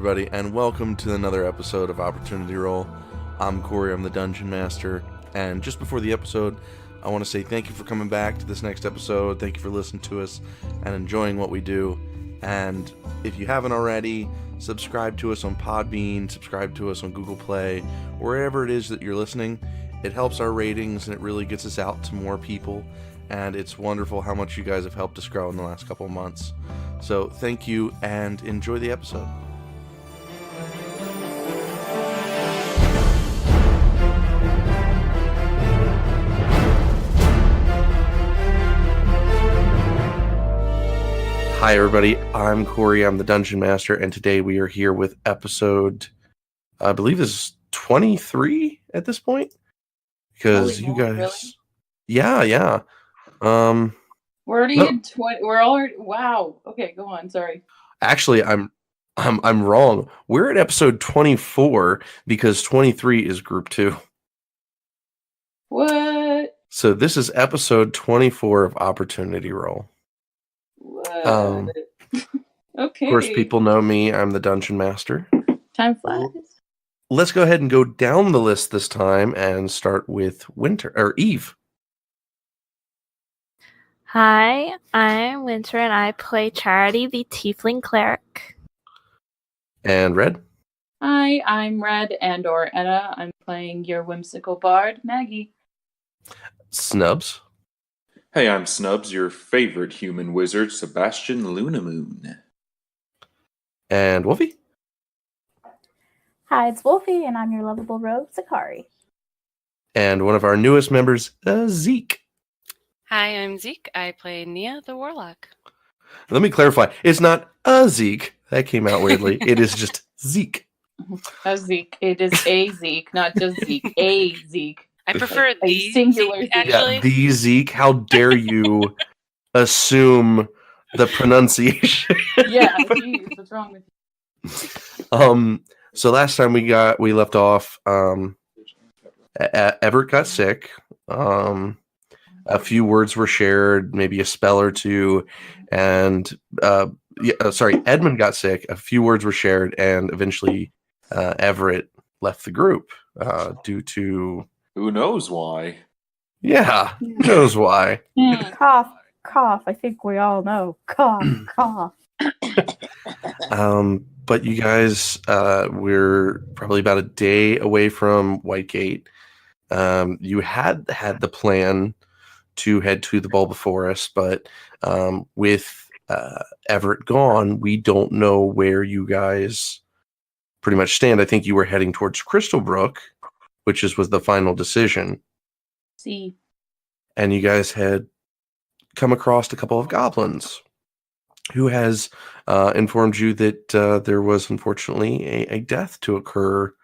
everybody, and welcome to another episode of Opportunity Roll. I'm Corey, I'm the Dungeon Master, and just before the episode, I want to say thank you for coming back to this next episode, thank you for listening to us, and enjoying what we do, and if you haven't already, subscribe to us on Podbean, subscribe to us on Google Play, wherever it is that you're listening. It helps our ratings, and it really gets us out to more people, and it's wonderful how much you guys have helped us grow in the last couple of months. So thank you, and enjoy the episode. Hi everybody, I'm Corey, I'm the Dungeon Master, and today we are here with episode, I believe this is 23 at this point? Because you guys... Really? Yeah. We're already in 20, we're already, wow. Okay, go on, sorry. Actually, I'm wrong. We're at episode 24 because 23 is group 2. What? So this is episode 24 of Opportunity Roll. What? Okay. Of course, people know me. I'm the Dungeon Master. Time flies. Let's go ahead and go down the list this time and start with Eve. Hi, I'm Winter and I play Charity, the Tiefling Cleric. And Red. Hi, I'm Red and/or Etta. I'm playing your whimsical bard, Maggie. Snubs. Hey, I'm Snubs, your favorite human wizard, Sebastian Lunamoon. And Wolfie. Hi, it's Wolfie, and I'm your lovable rogue, Sicarii. And one of our newest members, Zeek. Hi, I'm Zeek. I play Nia the Warlock. Let me clarify. It's not a Zeek. That came out weirdly. It is just Zeek. A Zeek. It is a Zeek, not just Zeek. A Zeek. I prefer A the singular Zeek, Zeek. actually. Yeah, the Zeek. How dare you assume the pronunciation? Yeah, geez, what's wrong with you? So last time we left off, Everette got sick. A few words were shared, maybe a spell or two, and Edmund got sick. A few words were shared, and eventually Everette left the group due to... Who knows why? Yeah, who knows why. Cough, cough. I think we all know. Cough, cough. But you guys, we're probably about a day away from Whitegate. You had the plan to head to the Bulba Forest, but with Everette gone, we don't know where you guys pretty much stand. I think you were heading towards Crystalbrook, which was the final decision. See. And you guys had come across a couple of goblins who has informed you that there was unfortunately a death to occur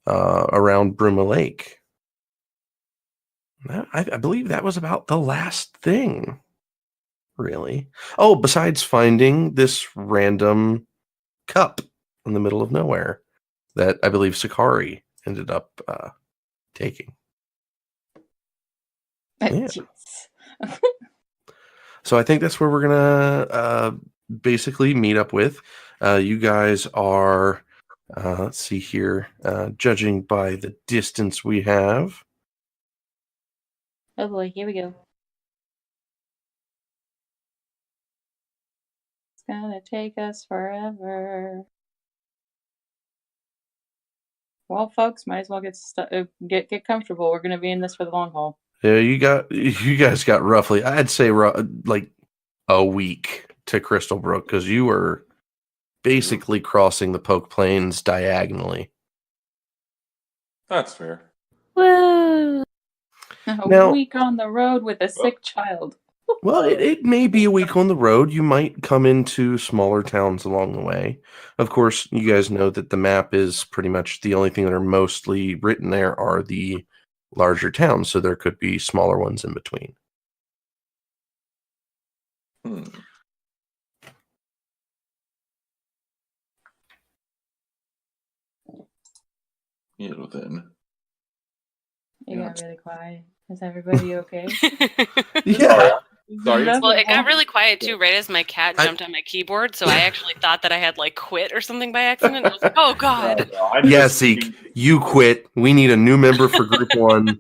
around Bruma Lake. I believe that was about the last thing, really. Oh, besides finding this random cup in the middle of nowhere that I believe Sicarii ended up taking. Yeah. So I think that's where we're gonna basically meet up with. You guys are, let's see here, judging by the distance we have. Oh boy, here we go. It's gonna take us forever. Well, folks, might as well get comfortable. We're gonna be in this for the long haul. Yeah, you guys got roughly, I'd say, like a week to Crystalbrook because you were basically crossing the Poke Plains diagonally. That's fair. Woo! A week on the road with a sick child. Well, it may be a week on the road. You might come into smaller towns along the way. Of course, you guys know that the map is pretty much the only thing that are mostly written there are the larger towns, so there could be smaller ones in between. You know, then. It got really quiet. Is everybody okay? Yeah. Sorry. Well, it got really quiet too, right as my cat jumped on my keyboard. So I actually thought that I had like quit or something by accident. I was like, oh god. Yeah, Zeke, you quit. We need a new member for Group 1.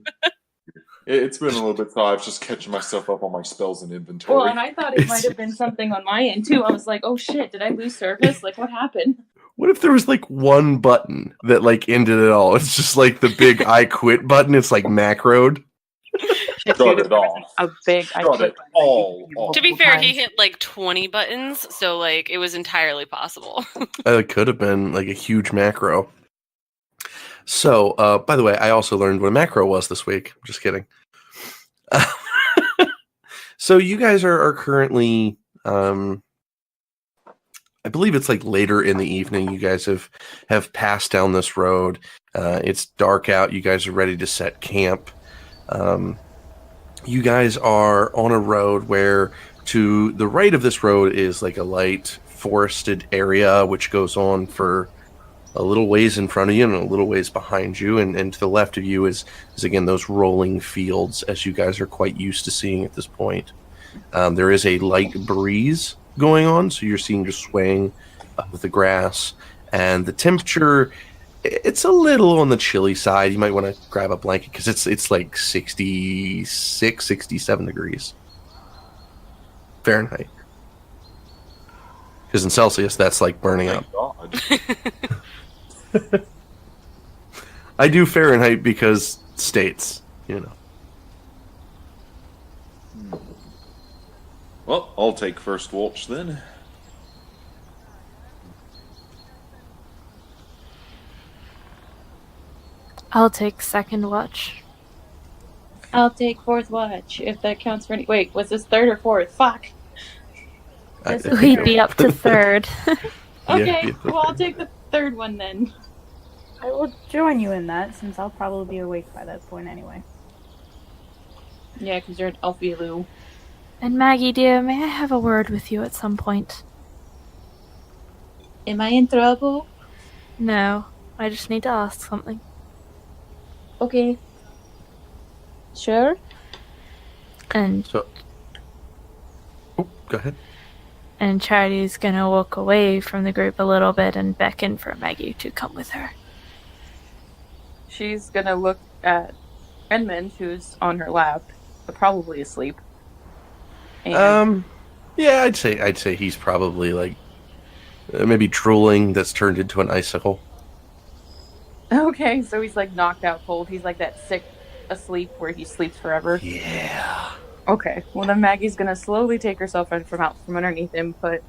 It's been a little bit, so I was just catching myself up on my spells and inventory. Well, and I thought it might have been something on my end too. I was like, oh shit, did I lose service? Like, what happened? What if there was like one button that like ended it all? It's just like the big I quit button. It's like macroed. Shut it off. A big Shut it all off. To be fair, he hit like 20 buttons, so like it was entirely possible. It could have been like a huge macro. So, by the way, I also learned what a macro was this week. Just kidding. So you guys are currently, I believe it's like later in the evening. You guys have passed down this road. It's dark out. You guys are ready to set camp. You guys are on a road where to the right of this road is like a light forested area, which goes on for a little ways in front of you and a little ways behind you. And to the left of you is again, those rolling fields, as you guys are quite used to seeing at this point. There is a light breeze going on, so you're seeing just swaying with the grass. And the temperature, it's a little on the chilly side. You might want to grab a blanket because it's like 66, 67 degrees Fahrenheit. Because in Celsius, that's like burning up. God. I do Fahrenheit because states, you know. Well, I'll take first watch then. I'll take second watch. I'll take fourth watch, if that counts for any. Wait, was this third or fourth? Fuck. This is We'd third. be up to third. Okay, Yeah. well, I'll take the third one then. I will join you in that, since I'll probably be awake by that point anyway. Yeah, because you're an Elfielu. And Maggie, dear, may I have a word with you at some point? Am I in trouble? No, I just need to ask something. Okay. Sure? And So, go ahead. and Charity's gonna walk away from the group a little bit and beckon for Maggie to come with her. She's gonna look at Edmund, who's on her lap, but probably asleep. And Yeah, I'd say he's probably like maybe drooling that's turned into an icicle. okay, so he's like knocked out cold. He's like that sick asleep where he sleeps forever. Yeah. Okay, well then Maggie's gonna slowly take herself out from underneath him, put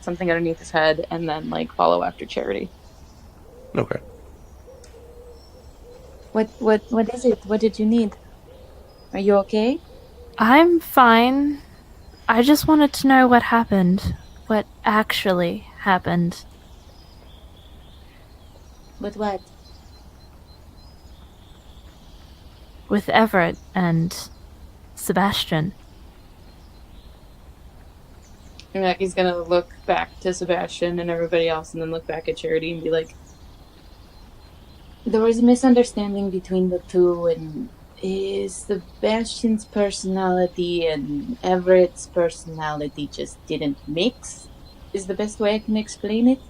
something underneath his head, and then like follow after Charity. Okay. What is it? What did you need? Are you okay? I'm fine. I just wanted to know what happened. What actually happened. With what? With Everette and Sebastian. And Maggie's gonna look back to Sebastian and everybody else, and then look back at Charity and be like, there was a misunderstanding between the two, and Sebastian's personality and Everett's personality just didn't mix, is the best way I can explain it.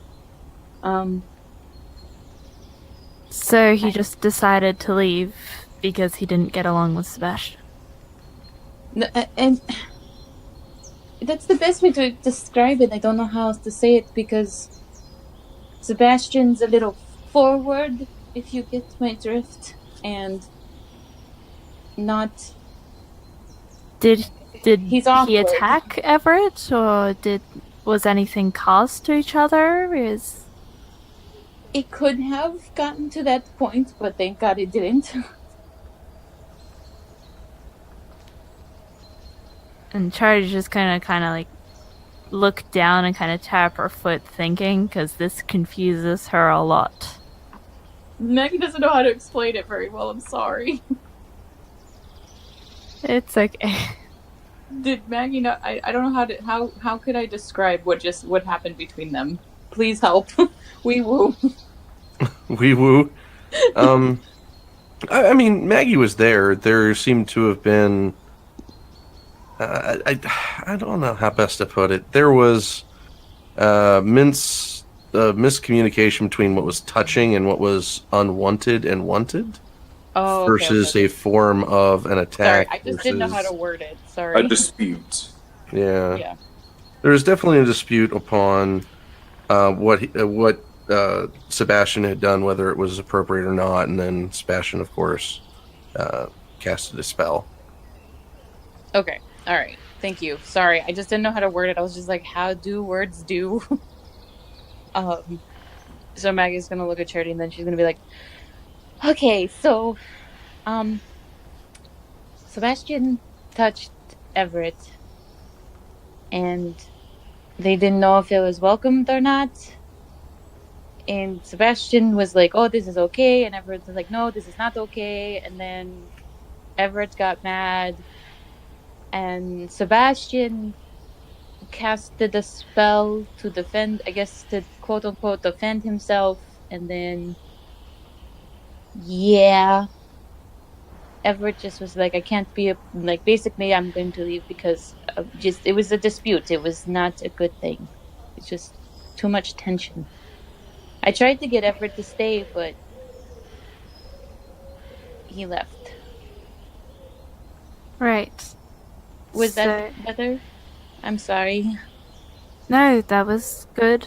So he just decided to leave because he didn't get along with Sebastian. And that's the best way to describe it. I don't know how else to say it, because Sebastian's a little forward, if you get my drift, and not... Did He's he awkward. attack Everett, or was anything caused to each other? It could have gotten to that point, but thank God it didn't. And Charlie just kind of like look down and kind of tap her foot, thinking, because this confuses her a lot. Maggie doesn't know how to explain it very well, I'm sorry. It's okay. Did Maggie not... I don't know how could I describe what happened between them? Please help. Wee woo. Wee woo. I mean, Maggie was there. There seemed to have been I don't know how best to put it. There was miscommunication between what was touching and what was unwanted and wanted Oh, okay, versus okay. a form of an Sorry, attack. I just didn't know how to versus- word it. Sorry. A dispute. Yeah. Yeah. There was definitely a dispute upon what Sebastian had done, whether it was appropriate or not, and then Sebastian, of course, casted a spell. Okay. All right. Thank you. Sorry, I just didn't know how to word it. I was just like, how do words do? So Maggie's gonna look at Charity and then she's gonna be like, okay, so, Sebastian touched Everette, and they didn't know if it was welcomed or not. And Sebastian was like, oh, this is okay. And Everett was like, no, this is not okay. And then Everett got mad. And Sebastian casted a spell to defend, I guess, to quote unquote defend himself. And then, yeah, Everett just was like, I can't be, like, basically, I'm going to leave because it was a dispute. It was not a good thing. It's just too much tension. I tried to get Everett to stay, but he left. Right. Was So- that better? I'm sorry. No, that was good.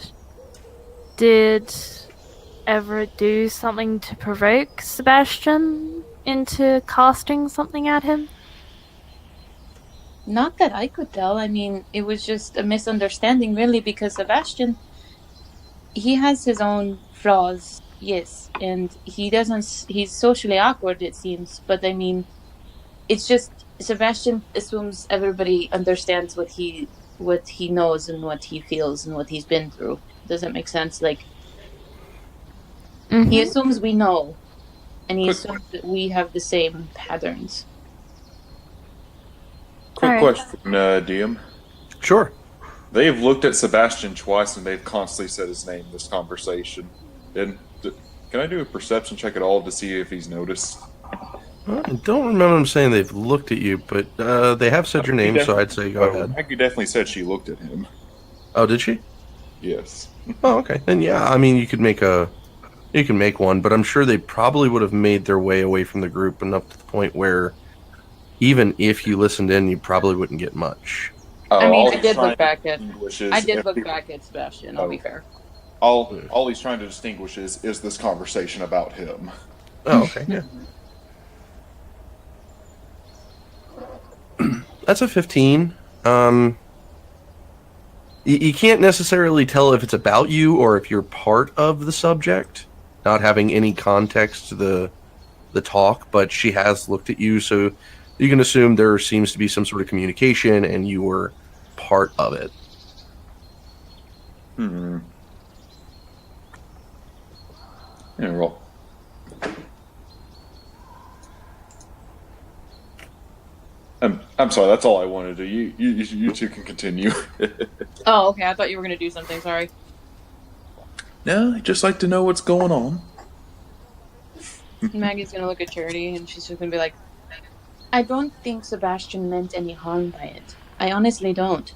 Did Everett do something to provoke Sebastian into casting something at him? Not that I could tell. I mean, it was just a misunderstanding, really, because Sebastian, he has his own flaws, yes, and he's socially awkward, it seems, but I mean, it's just Sebastian assumes everybody understands what he knows and what he feels and what he's been through. Does that make sense? Like, he assumes we know, and he assumes that we have the same patterns. Quick Alright. question, DM. Sure. They've looked at Sebastian twice and they've constantly said his name this conversation. And can I do a perception check at all to see if he's noticed? Well, I don't remember them saying they've looked at you, but they have said your name, so I'd say go ahead. Maggie definitely said she looked at him. Oh, did she? Yes. Oh, okay. Then yeah, I mean, you can make one, but I'm sure they probably would have made their way away from the group enough to the point where even if you listened in, you probably wouldn't get much. I mean, all I he's did trying look to back at distinguish is Sebastian. I'll be fair. all he's trying to distinguish is this conversation about him. Oh, okay. Yeah. That's a 15. You can't necessarily tell if it's about you or if you're part of the subject, not having any context to the talk, but she has looked at you, so you can assume there seems to be some sort of communication and you were part of it. Yeah, roll. I'm sorry. That's all I wanted to do. You two can continue. Oh, okay. I thought you were going to do something. Sorry. No, I just like to know what's going on. Maggie's going to look at Charity and she's just going to be like, I don't think Sebastian meant any harm by it. I honestly don't.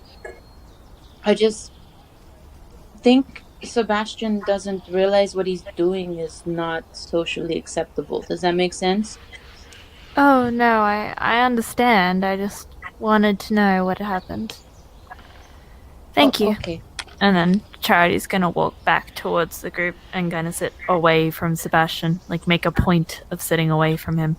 I just think Sebastian doesn't realize what he's doing is not socially acceptable. Does that make sense? Oh, no, I understand. I just wanted to know what happened. Thank you. Okay. And then Charity's gonna walk back towards the group and gonna sit away from Sebastian. Like, make a point of sitting away from him.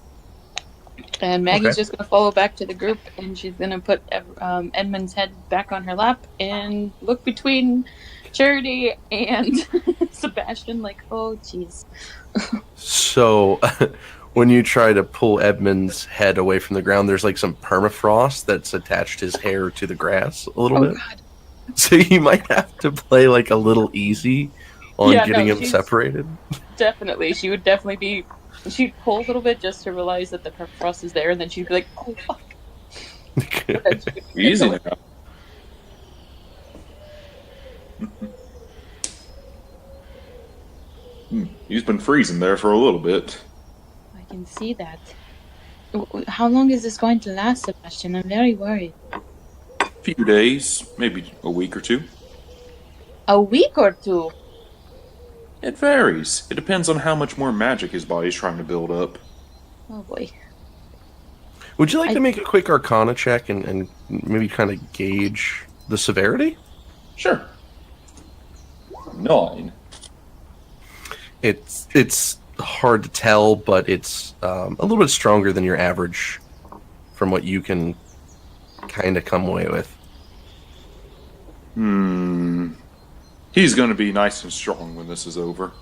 And Maggie's Okay. just going to follow back to the group and she's going to put Edmund's head back on her lap and look between Charity and Sebastian like, oh, jeez. So, when you try to pull Edmund's head away from the ground, there's like some permafrost that's attached his hair to the grass a little bit. God. So you might have to play like a little easy on getting him she's- separated. Definitely. She would definitely be... She'd pull a little bit just to realize that the frost is there, and then she'd be like, oh, fuck. And then she would Easy go. now. He's been freezing there for a little bit. I can see that. How long is this going to last, Sebastian? I'm very worried. A few days, maybe a week or two. A week or two? It varies. It depends on how much more magic his body's trying to build up. Oh boy. Would you like to make a quick Arcana check and maybe kind of gauge the severity? Sure. 9. It's hard to tell, but it's a little bit stronger than your average from what you can kind of come away with. He's going to be nice and strong when this is over.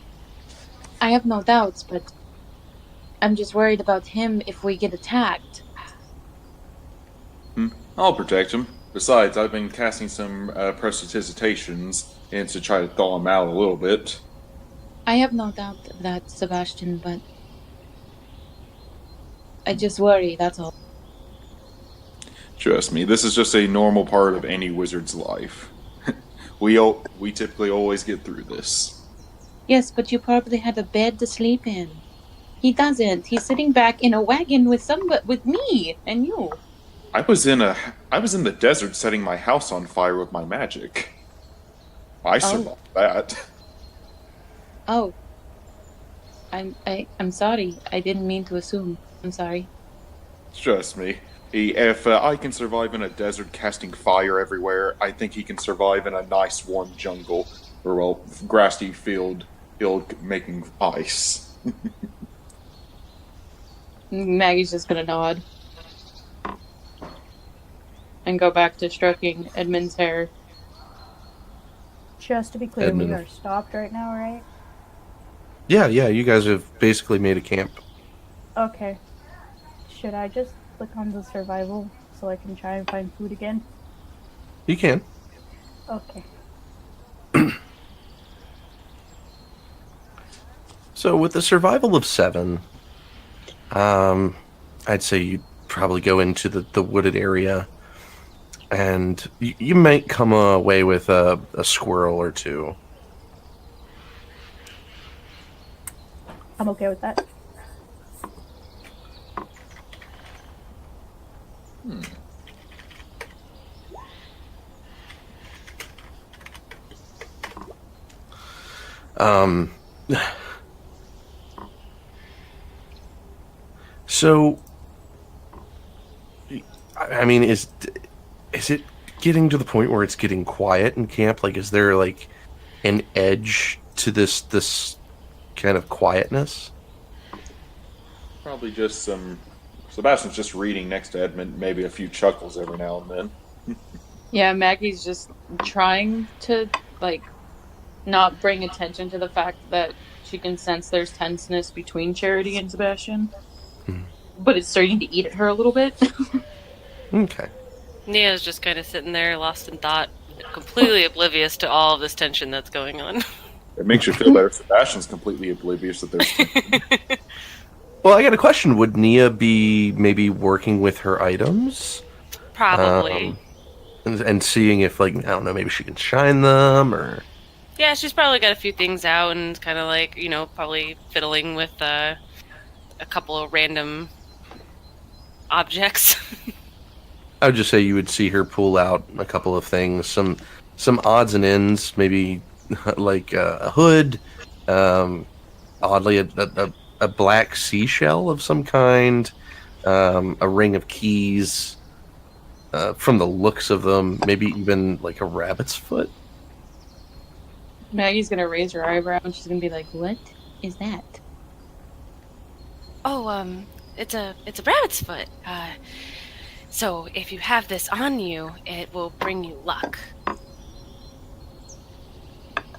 I have no doubts, but I'm just worried about him if we get attacked. I'll protect him. Besides, I've been casting some prestidigitations in to try to thaw him out a little bit. I have no doubt of that, Sebastian, but I just worry, that's all. Trust me, this is just a normal part of any wizard's life. We typically always get through this. Yes, but you probably had a bed to sleep in. He doesn't. He's sitting back in a wagon with me and you. I was in the desert setting my house on fire with my magic. I survived that. Oh. I'm sorry. I didn't mean to assume. I'm sorry. Trust me. If I can survive in a desert casting fire everywhere, I think he can survive in a nice warm jungle or grassy field making ice. Maggie's just gonna nod. And go back to stroking Edmund's hair. Just to be clear, Edmund. we are stopped right now, right? Yeah, you guys have basically made a camp. Okay. Should I just click on the survival so I can try and find food again? You can. Okay. So with the survival of 7, I'd say you'd probably go into the wooded area, and you might come away with a squirrel or 2. I'm okay with that. So, I mean, is it getting to the point where it's getting quiet in camp? Like, is there like an edge to this kind of quietness? Probably just some. Sebastian's just reading next to Edmund, maybe a few chuckles every now and then. Yeah, Maggie's just trying to, not bring attention to the fact that she can sense there's tenseness between Charity and Sebastian. But it's starting to eat at her a little bit. Okay. Nia's just kind of sitting there, lost in thought, completely oblivious to all of this tension that's going on. It makes you feel better. Sebastian's completely oblivious that there's. Well, I got a question. Would Nia be maybe working with her items? Probably. And seeing if, I don't know, maybe she can shine them, or... Yeah, she's probably got a few things out and kind of probably fiddling with a couple of random objects. I would just say you would see her pull out a couple of things, some odds and ends, maybe like a hood, oddly a black seashell of some kind, a ring of keys, from the looks of them, maybe even like a rabbit's foot. Maggie's gonna raise her eyebrow and she's gonna be like, "What is that?" Oh, it's a rabbit's foot. So if you have this on you, it will bring you luck.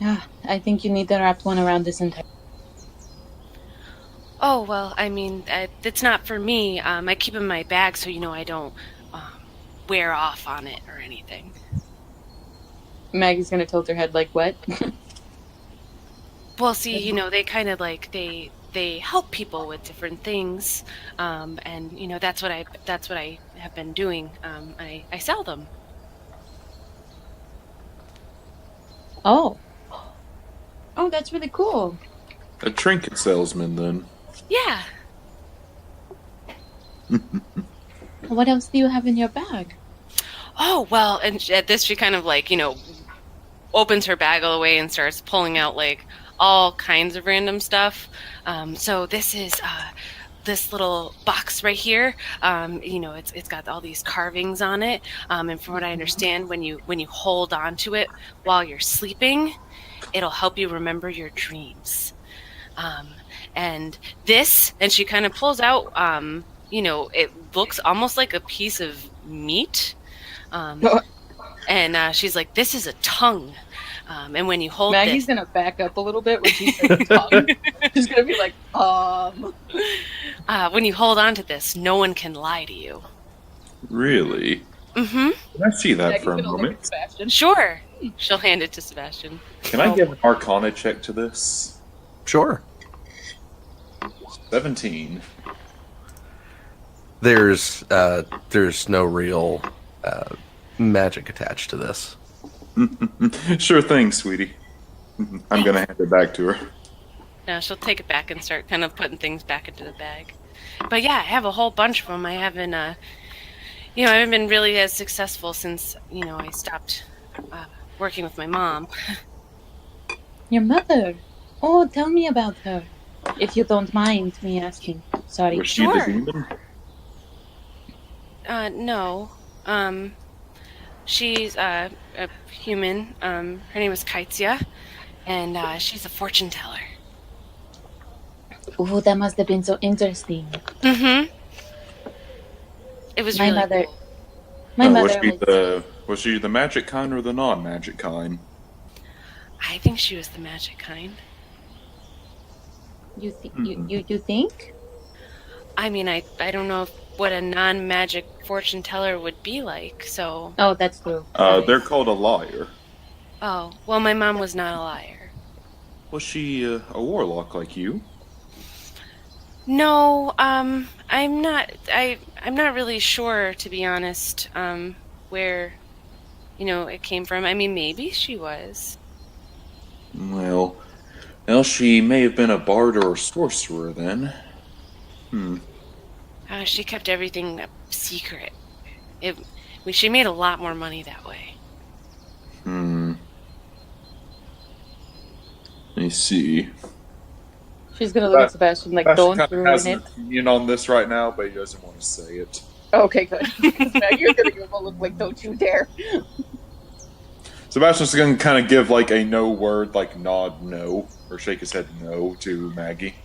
Yeah, I think you need to wrap one around this entire... Oh, well, I mean, it's not for me. I keep it in my bag so, I don't wear off on it or anything. Maggie's gonna tilt her head like, "What?" Well, see, they kind of they help people with different things, and that's what I have been doing. I sell them. Oh, that's really cool. A trinket salesman, then. Yeah. What else do you have in your bag? Oh, well, and at this she kind of like, opens her bag all the way and starts pulling out like all kinds of random stuff. So this is this little box right here. It's got all these carvings on it. And from what I understand, when you hold on to it while you're sleeping, it'll help you remember your dreams. And she kind of pulls out, it looks almost like a piece of meat. And she's like, this is a tongue. And when you hold Maggie's gonna back up a little bit when she says tongue. She's gonna be like, when you hold on to this, no one can lie to you. Really? Mm-hmm. Can I see that Maggie's for a gonna look moment? at Sebastian. Sure. She'll hand it to Sebastian. Can I give an Arcana check to this? Sure. 17. There's no real magic attached to this. Sure thing, sweetie. I'm gonna hand it back to her. Now she'll take it back and start kind of putting things back into the bag. But yeah, I have a whole bunch of them. I haven't, I haven't been really as successful since, I stopped working with my mom. Your mother. Oh, tell me about her. If you don't mind me asking. Sorry. Was she the demon? No. She's a human. Her name is Kaitzia, and she's a fortune teller. Oh, that must have been so interesting. Mm-hmm. It was My really mother. cool. My mother Was she the magic kind or the non-magic kind? I think she was the magic kind. You think? I mean, I don't know what a non-magic fortune teller would be like, so... Oh, that's true. They're called a liar. Oh, well, my mom was not a liar. Was she a warlock like you? No, I'm not really sure, to be honest, where, it came from. I mean, maybe she was. Well, she may have been a bard or a sorcerer then. She kept everything a secret. She made a lot more money that way. I see. She's gonna look at Sebastian like, don't ruin has it. an opinion on this right now, but he doesn't want to say it. Okay, good. You're gonna give him a look like, don't you dare. Sebastian's going to kind of give like a no word, like nod no, or shake his head no to Maggie.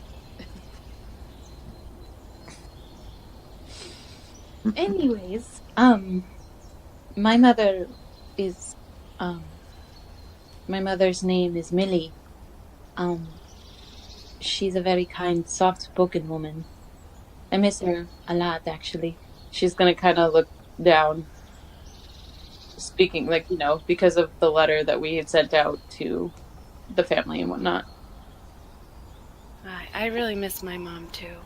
Anyways, my mother is, my mother's name is Millie. She's a very kind, soft-spoken woman. I miss her a lot, actually. She's gonna kind of look down, speaking, like, because of the letter that we had sent out to the family and whatnot. I really miss my mom, too.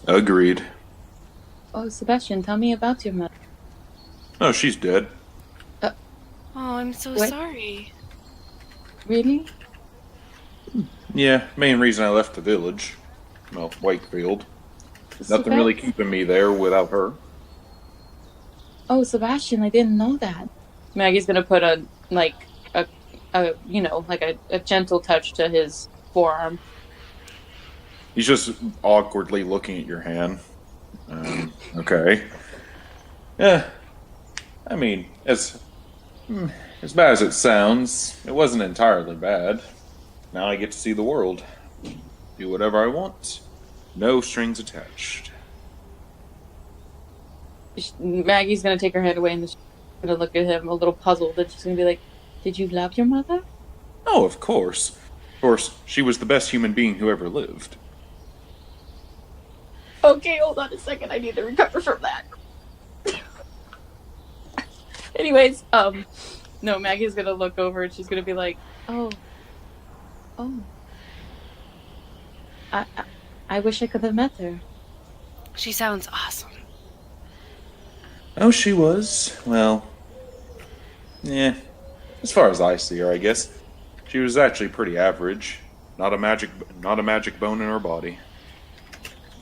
Agreed. Oh, Sebastian, tell me about your mother. Oh, she's dead. Oh, I'm so What? sorry. Really? Yeah, main reason I left the village. Well, Wakefield. Nothing really keeping me there without her. Oh, Sebastian, I didn't know that. Maggie's gonna put a gentle touch to his forearm. He's just awkwardly looking at your hand. Okay. Yeah. I mean, as bad as it sounds, it wasn't entirely bad. Now I get to see the world. Do whatever I want. No strings attached. Maggie's gonna take her head away and she's gonna look at him a little puzzled and she's gonna be like, did you love your mother? Oh, of course. Of course, she was the best human being who ever lived. Okay, hold on a second. I need to recover from that. Anyways, no, Maggie's gonna look over and she's gonna be like, oh. I wish I could have met her. She sounds awesome. Oh, she was. Well, yeah. As far as I see her, I guess she was actually pretty average. Not a magic bone in her body.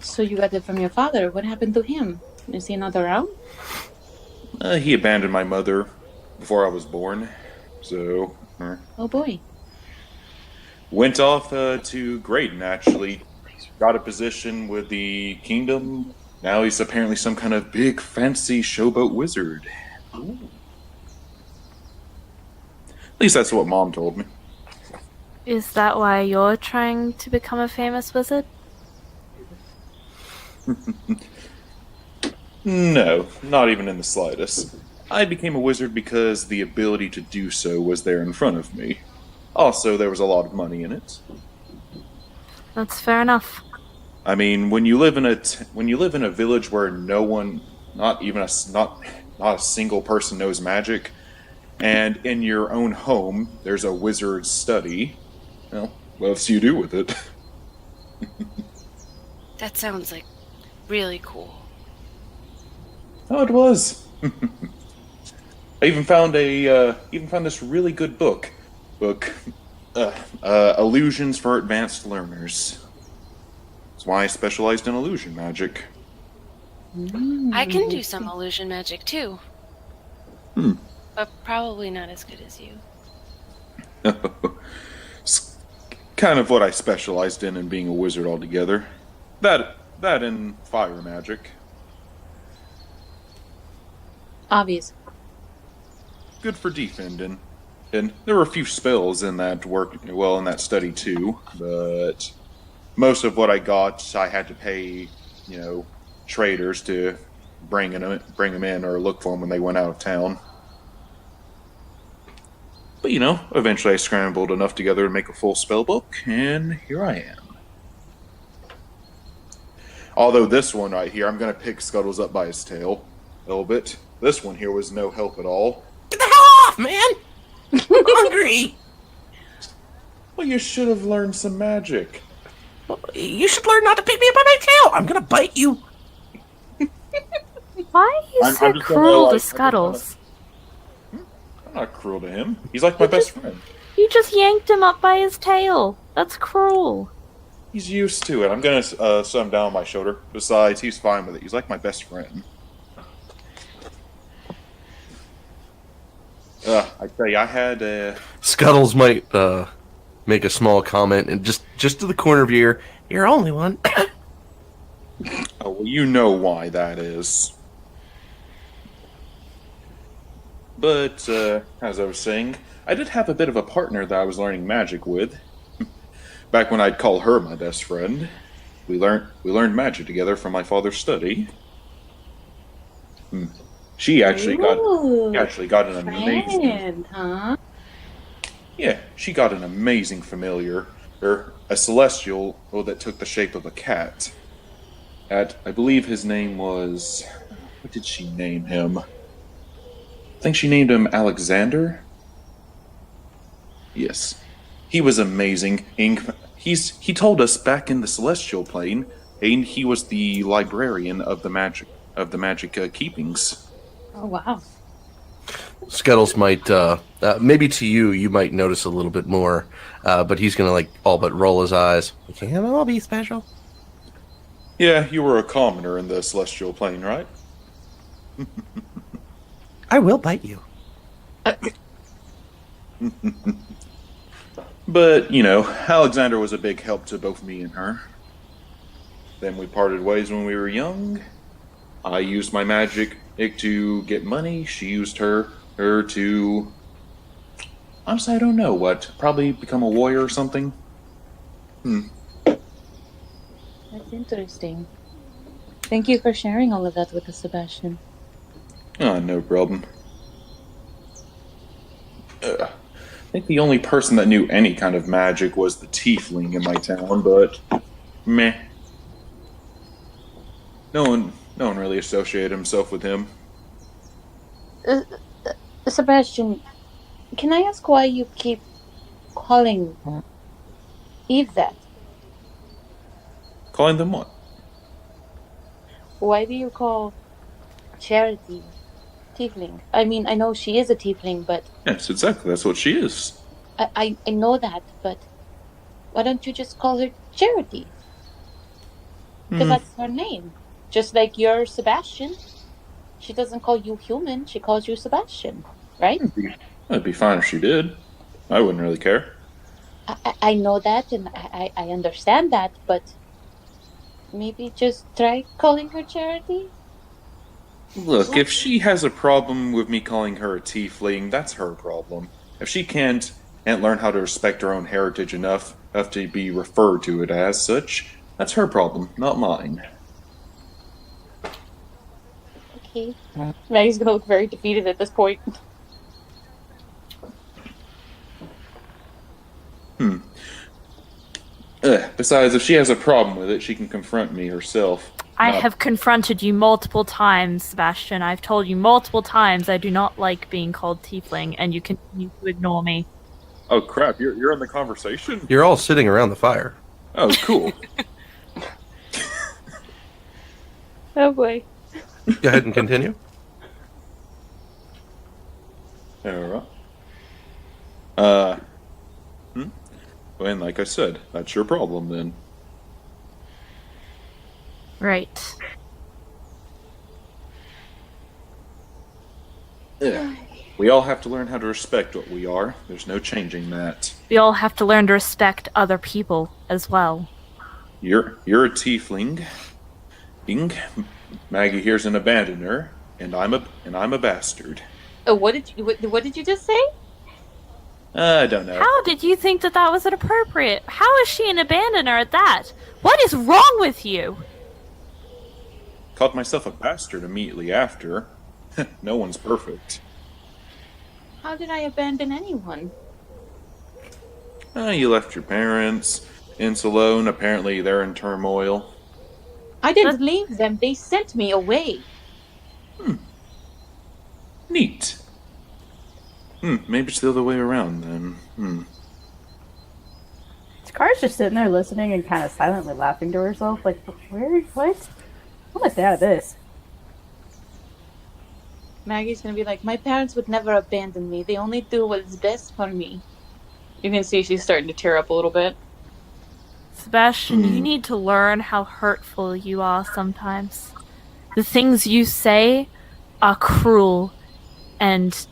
So you got it from your father. What happened to him? Is he not around? He abandoned my mother before I was born, so Oh boy. went off to Graydon, actually. Got a position with the kingdom. Now he's apparently some kind of big, fancy showboat wizard. Ooh. At least that's what Mom told me. Is that why you're trying to become a famous wizard? No, not even in the slightest. I became a wizard because the ability to do so was there in front of me. Also, there was a lot of money in it. That's fair enough. I mean, when you live in a village where no one, not a single person knows magic, and in your own home there's a wizard's study, well, what else do you do with it? That sounds like really cool. Oh, it was. I even found this really good book, Illusions for Advanced Learners. That's why I specialized in illusion magic. I can do some illusion magic too. But probably not as good as you. It's kind of what I specialized in being a wizard altogether. That and fire magic. Obvious. Good for defending. And there were a few spells in that in that study too, but most of what I got, I had to pay, traders to bring them in or look for them when they went out of town. But eventually I scrambled enough together to make a full spell book, and here I am. Although this one right here, I'm going to pick Scuttles up by his tail a little bit. This one here was no help at all. Get the hell off, man! I'm hungry! Well, you should have learned some magic. You should learn not to pick me up by my tail! I'm gonna bite you! Why are you I'm so just gonna, cruel to like, Scuttles? I'm not cruel to him. He's like my best friend. You just yanked him up by his tail. That's cruel. He's used to it. I'm gonna set him down on my shoulder. Besides, he's fine with it. He's like my best friend. I tell you, I had Scuttles might make a small comment and just to the corner of your ear. You're only one. Oh, well, you know why that is. But as I was saying, I did have a bit of a partner that I was learning magic with. Back when I'd call her my best friend, we learned magic together from my father's study. She actually got an amazing. Huh? Yeah, she got an amazing familiar, or a celestial, that took the shape of a cat. I believe his name was. What did she name him? I think she named him Alexander. Yes, he was amazing. He told us back in the celestial plane, and he was the librarian of the magic keepings. Oh wow. Scuttles might, maybe to you might notice a little bit more, but he's gonna all but roll his eyes. Can't all be special. Yeah, you were a commoner in the celestial plane, right? I will bite you. But, Alexander was a big help to both me and her. Then we parted ways when we were young. I used my magic to get money. She used her to... Honestly, I don't know what. Probably become a warrior or something. That's interesting. Thank you for sharing all of that with us, Sebastian. No problem. I think the only person that knew any kind of magic was the tiefling in my town, but meh. No one really associated himself with him. Sebastian, can I ask why you keep calling Eve that? Calling them what? Why do you call Charity tiefling? I mean, I know she is a tiefling, but... Yes, exactly. That's what she is. I know that, but why don't you just call her Charity? Because that's her name. Just like you're Sebastian. She doesn't call you human, she calls you Sebastian, right? It'd be fine if she did. I wouldn't really care. I know that, and I understand that, but maybe just try calling her Charity? Look, if she has a problem with me calling her a tiefling, that's her problem. If she can't learn how to respect her own heritage enough to be referred to it as such, that's her problem, not mine. Okay. Maggie's gonna look very defeated at this point. Besides, if she has a problem with it, she can confront me herself. I have confronted you multiple times, Sebastian. I've told you multiple times I do not like being called tiefling, and you continue to ignore me. Oh crap, you're in the conversation? You're all sitting around the fire. Oh, cool. Oh boy. Go ahead and continue. Alright. And like I said, that's your problem then. Right. Yeah. We all have to learn how to respect what we are. There's no changing that. We all have to learn to respect other people as well. You're a tiefling. Maggie here's an abandoner, and I'm a bastard. What did you just say? I don't know. How did you think that was inappropriate? How is she an abandoner at that? What is wrong with you? Called myself a bastard immediately after. No one's perfect. How did I abandon anyone? You left your parents. In's alone. Apparently they're in turmoil. I didn't leave them. They sent me away. Neat. Maybe it's the other way around then. Sakari's just sitting there listening and kind of silently laughing to herself, like, where? What? I'm gonna stay out of this. Maggie's gonna be like, my parents would never abandon me. They only do what's best for me. You can see she's starting to tear up a little bit. Sebastian, you need to learn how hurtful you are sometimes. The things you say are cruel, and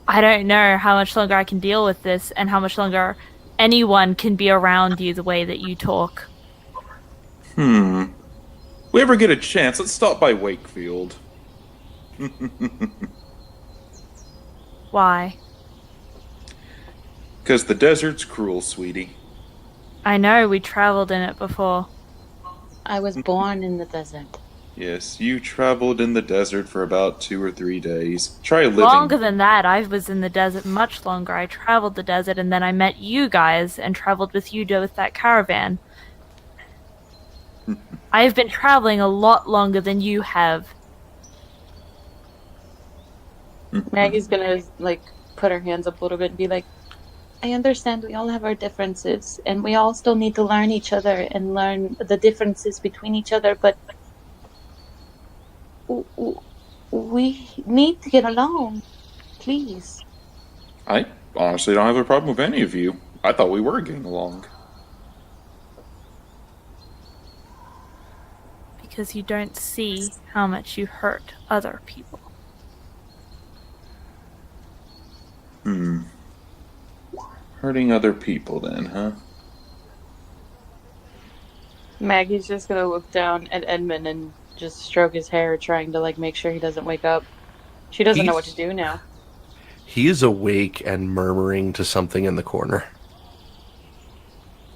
I don't know how much longer I can deal with this and how much longer anyone can be around you the way that you talk. We ever get a chance, let's stop by Wakefield. Why? Because the desert's cruel, sweetie. I know, we traveled in it before. I was born in the desert. Yes, you traveled in the desert for about 2 or 3 days. Try living. Longer than that, I was in the desert much longer. I traveled the desert and then I met you guys and traveled with you with that caravan. I have been traveling a lot longer than you have. Maggie's gonna, like, put her hands up a little bit and be like, I understand we all have our differences, and we all still need to learn each other and learn the differences between each other, but we need to get along. Please. I honestly don't have a problem with any of you. I thought we were getting along. Because you don't see how much you hurt other people. Hurting other people then, huh? Maggie's just gonna look down at Edmund and just stroke his hair, trying to, like, make sure he doesn't wake up. She doesn't know what to do now. He is awake and murmuring to something in the corner.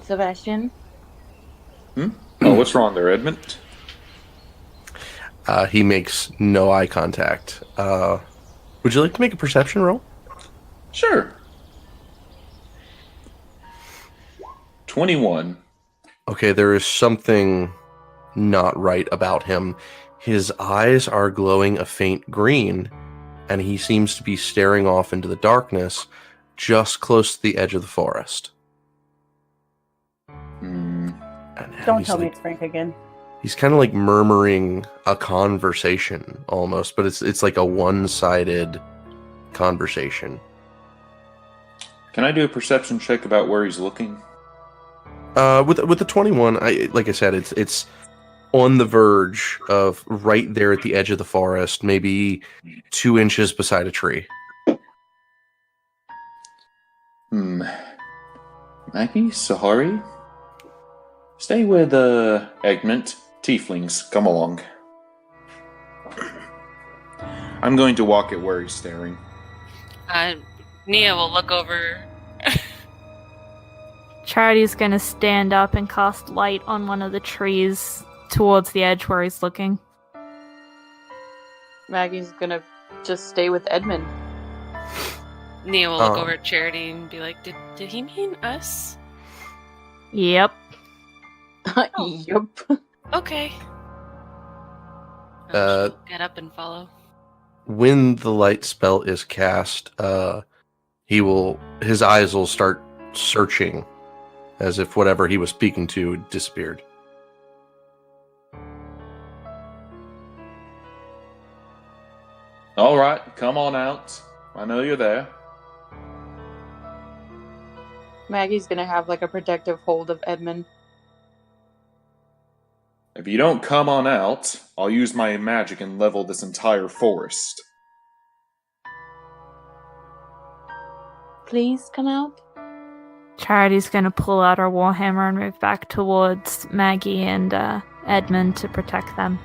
Sebastian? Oh, what's wrong there, Edmund? He makes no eye contact. Would you like to make a perception roll? Sure. 21. Okay, there is something not right about him. His eyes are glowing a faint green, and he seems to be staring off into the darkness, just close to the edge of the forest. Don't tell me it's Frank again. He's kind of like murmuring a conversation almost, but it's like a one-sided conversation. Can I do a perception check about where he's looking? With the 21, like I said, it's on the verge of right there at the edge of the forest, maybe 2 inches beside a tree. Maggie, Sahari? Stay with, Egmont. Tieflings, come along. I'm going to walk at where he's staring. Nia will look over. Charity's gonna stand up and cast light on one of the trees towards the edge where he's looking. Maggie's gonna just stay with Edmund. Nia will look over at Charity and be like, did he mean us? Yep. Yup. Okay. Uh, She'll get up and follow. When the light spell is cast, his eyes will start searching as if whatever he was speaking to disappeared. All right, come on out. I know you're there. Maggie's gonna have like a protective hold of Edmund. If you don't come on out, I'll use my magic and level this entire forest. Please come out. Charity's gonna pull out her warhammer and move back towards Maggie and Edmund to protect them.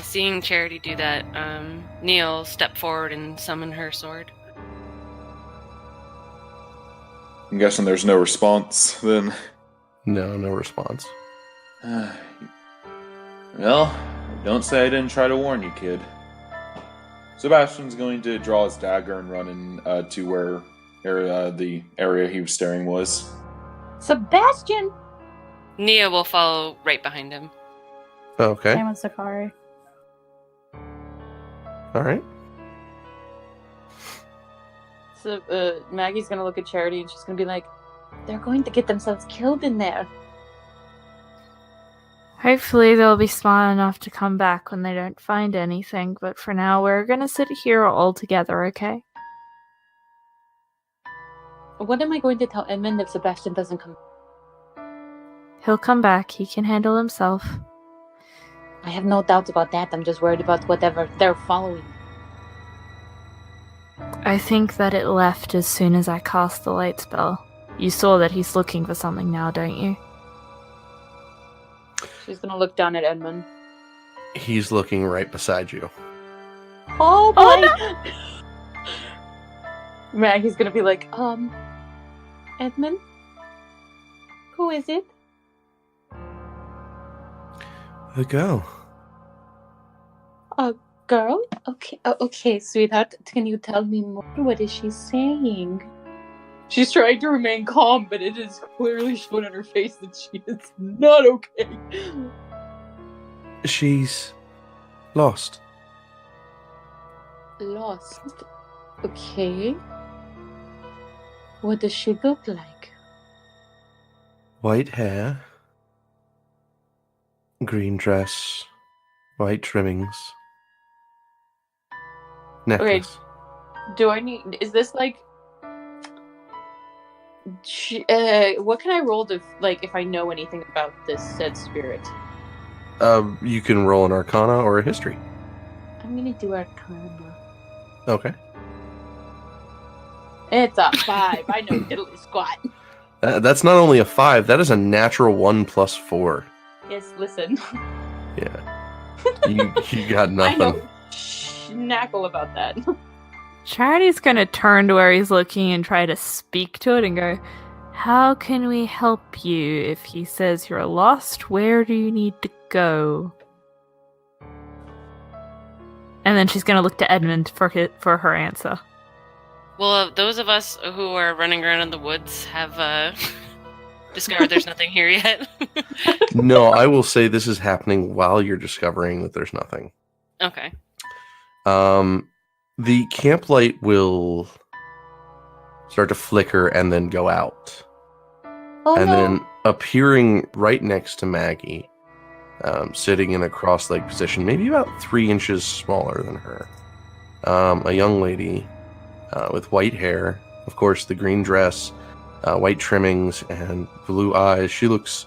Seeing Charity do that, Nia will step forward and summon her sword. I'm guessing there's no response, then. No response. Well, don't say I didn't try to warn you, kid. Sebastian's going to draw his dagger and run in to where the area he was staring was. Sebastian! Nia will follow right behind him. Okay. Same with Sicarii. All right. So Maggie's gonna look at Charity and she's gonna be like, they're going to get themselves killed in there. Hopefully they'll be smart enough to come back when they don't find anything, but for now we're gonna sit here all together, okay? What am I going to tell Edmund if Sebastian doesn't come? He'll come back, he can handle himself. I have no doubts about that. I'm just worried about whatever they're following. I think that it left as soon as I cast the light spell. You saw that he's looking for something now, don't you? She's gonna look down at Edmund. He's looking right beside you. Oh boy! Maggie's gonna be like, Edmund? Who is it? The girl. A girl? Okay, sweetheart. Can you tell me more? What is she saying? She's trying to remain calm, but it is clearly shown on her face that she is not okay. She's lost. Lost? Okay. What does she look like? White hair. Green dress. White trimmings. Necklace. Do I need... Is this like... what can I roll to, like, if I know anything about this said spirit? You can roll an Arcana or a History. I'm gonna do Arcana. Okay. It's a 5. I know diddly squat. That's not only a 5, that is a natural 1 plus 4. Yes, listen. Yeah. You got nothing. I know schnackle about that. Charity's gonna turn to where he's looking and try to speak to it and go, how can we help you? If he says you're lost, where do you need to go? And then she's gonna look to Edmund for her answer. Well, those of us who are running around in the woods have discovered there's nothing here yet. No, I will say this is happening while you're discovering that there's nothing. Okay. The camp light will start to flicker and then go out. Oh, And no. then appearing right next to Maggie, sitting in a cross-legged position, maybe about 3 inches smaller than her. A young lady with white hair, of course, the green dress, white trimmings, and blue eyes. She looks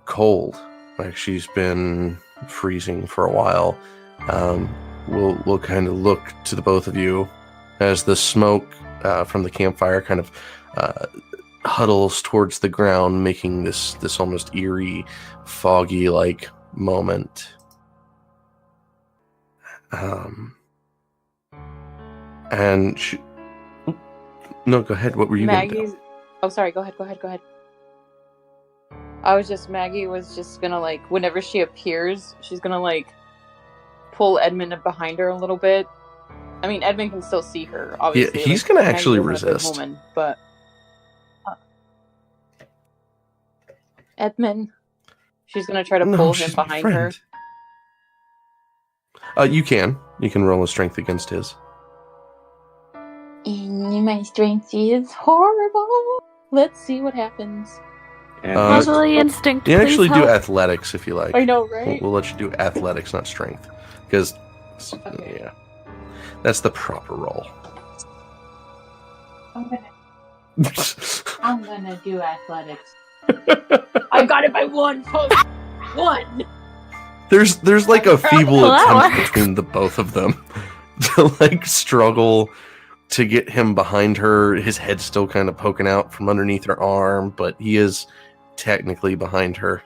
cold like she's been freezing for a while. We'll kind of look to the both of you as the smoke from the campfire kind of huddles towards the ground, making this almost eerie, foggy like moment. And she... No, go ahead. What were you going to do? Oh, sorry. Go ahead. Maggie was just gonna, like, whenever she appears, she's gonna, like, pull Edmund behind her a little bit. I mean, Edmund can still see her, obviously. Yeah, he's like, gonna Maggie actually isn't a big resist. woman, but Edmund, she's gonna try to pull him she's my behind her. You can roll a strength against his. And my strength is horrible. Let's see what happens. And Motherly instinct. You can actually please do help. athletics if you like. I know, right? We'll let you do athletics, not strength, because yeah, that's the proper roll. I'm gonna do athletics. I got it by 1 folks. 1. There's like a feeble Well, that attempt works. between the both of them to like struggle to get him behind her. His head's still kind of poking out from underneath her arm, but he is technically behind her.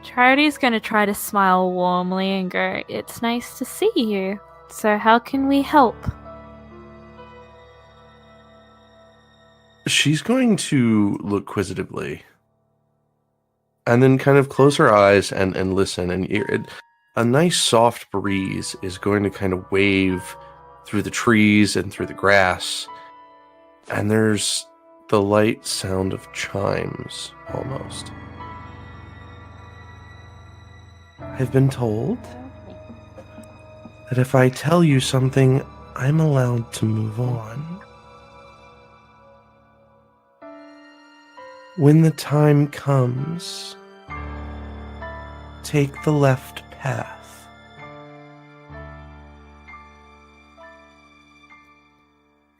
Charity's gonna try to smile warmly and go, "It's nice to see you. So how can we help?" She's going to look quizzitively and then kind of close her eyes and listen. And a nice soft breeze is going to kind of wave through the trees and through the grass. And there's the light sound of chimes, almost. I've been told that if I tell you something, I'm allowed to move on. When the time comes, take the left path.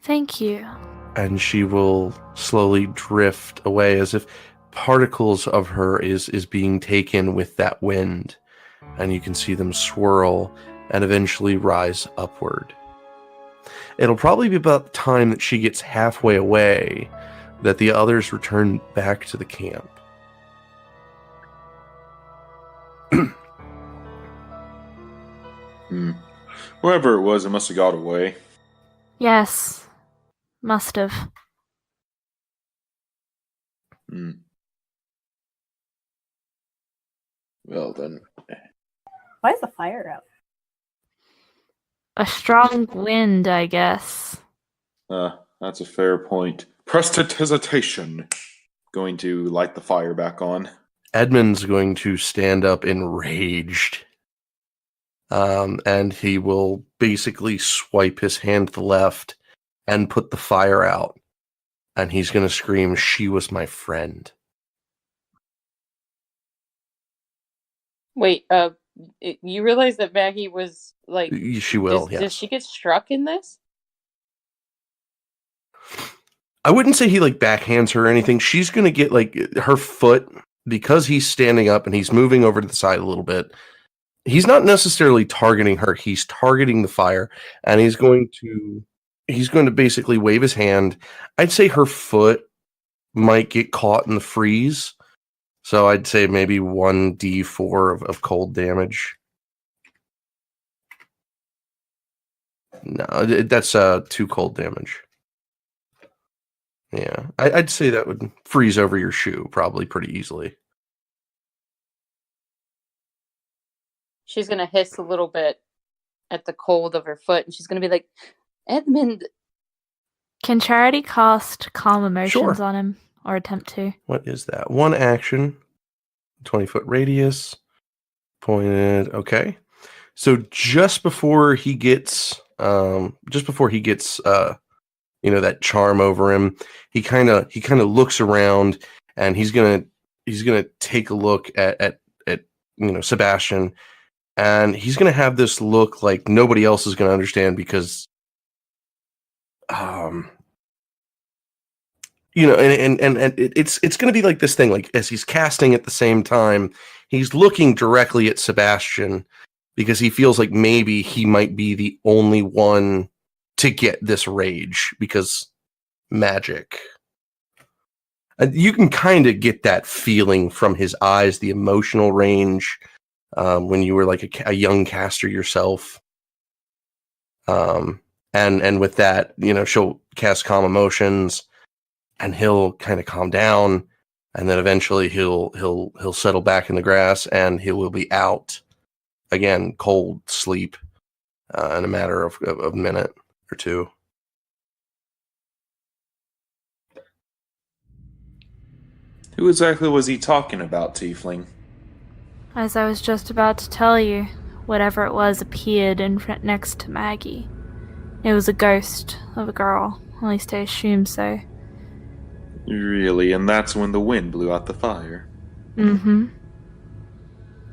Thank you. And she will slowly drift away as if particles of her is being taken with that wind. And you can see them swirl and eventually rise upward. It'll probably be about the time that she gets halfway away that the others return back to the camp. Whoever it was, it must have got away. Yes. Must have. Well then. Why is the fire out? A strong wind, I guess. That's a fair point. Prestidigitation. Going to light the fire back on. Edmund's going to stand up enraged. And he will basically swipe his hand to the left and put the fire out. And he's going to scream, "She was my friend." Wait, you realize that Maggie was, like... She will, yes. Does she get struck in this? I wouldn't say he, like, backhands her or anything. She's going to get, like, her foot, because he's standing up and he's moving over to the side a little bit. He's not necessarily targeting her. He's targeting the fire, and he's going to basically wave his hand. I'd say her foot might get caught in the freeze. So I'd say maybe 1d4 of cold damage. No, that's 2 cold damage. Yeah, I'd say that would freeze over your shoe probably pretty easily. She's gonna hiss a little bit at the cold of her foot, and she's gonna be like, "Edmund." Can Charity cast Calm Emotions Sure. on him? Or attempt to? What is that? 1 action, 20-foot radius, pointed. Okay, so just before he gets, that charm over him, he kind of looks around, and he's gonna take a look at Sebastian, and he's gonna have this look like nobody else is gonna understand because it's going to be like this thing, like as he's casting at the same time, he's looking directly at Sebastian because he feels like maybe he might be the only one to get this rage because magic. You can kind of get that feeling from his eyes, the emotional range, when you were like a young caster yourself. And with that, she'll cast calm emotions, and he'll kind of calm down, and then eventually he'll settle back in the grass, and he will be out again, cold sleep, in a matter of a minute or two. Who exactly was he talking about, Tiefling? As I was just about to tell you, whatever it was appeared next to Maggie. It was a ghost of a girl, at least I assume so. Really? And that's when the wind blew out the fire? Mm-hmm.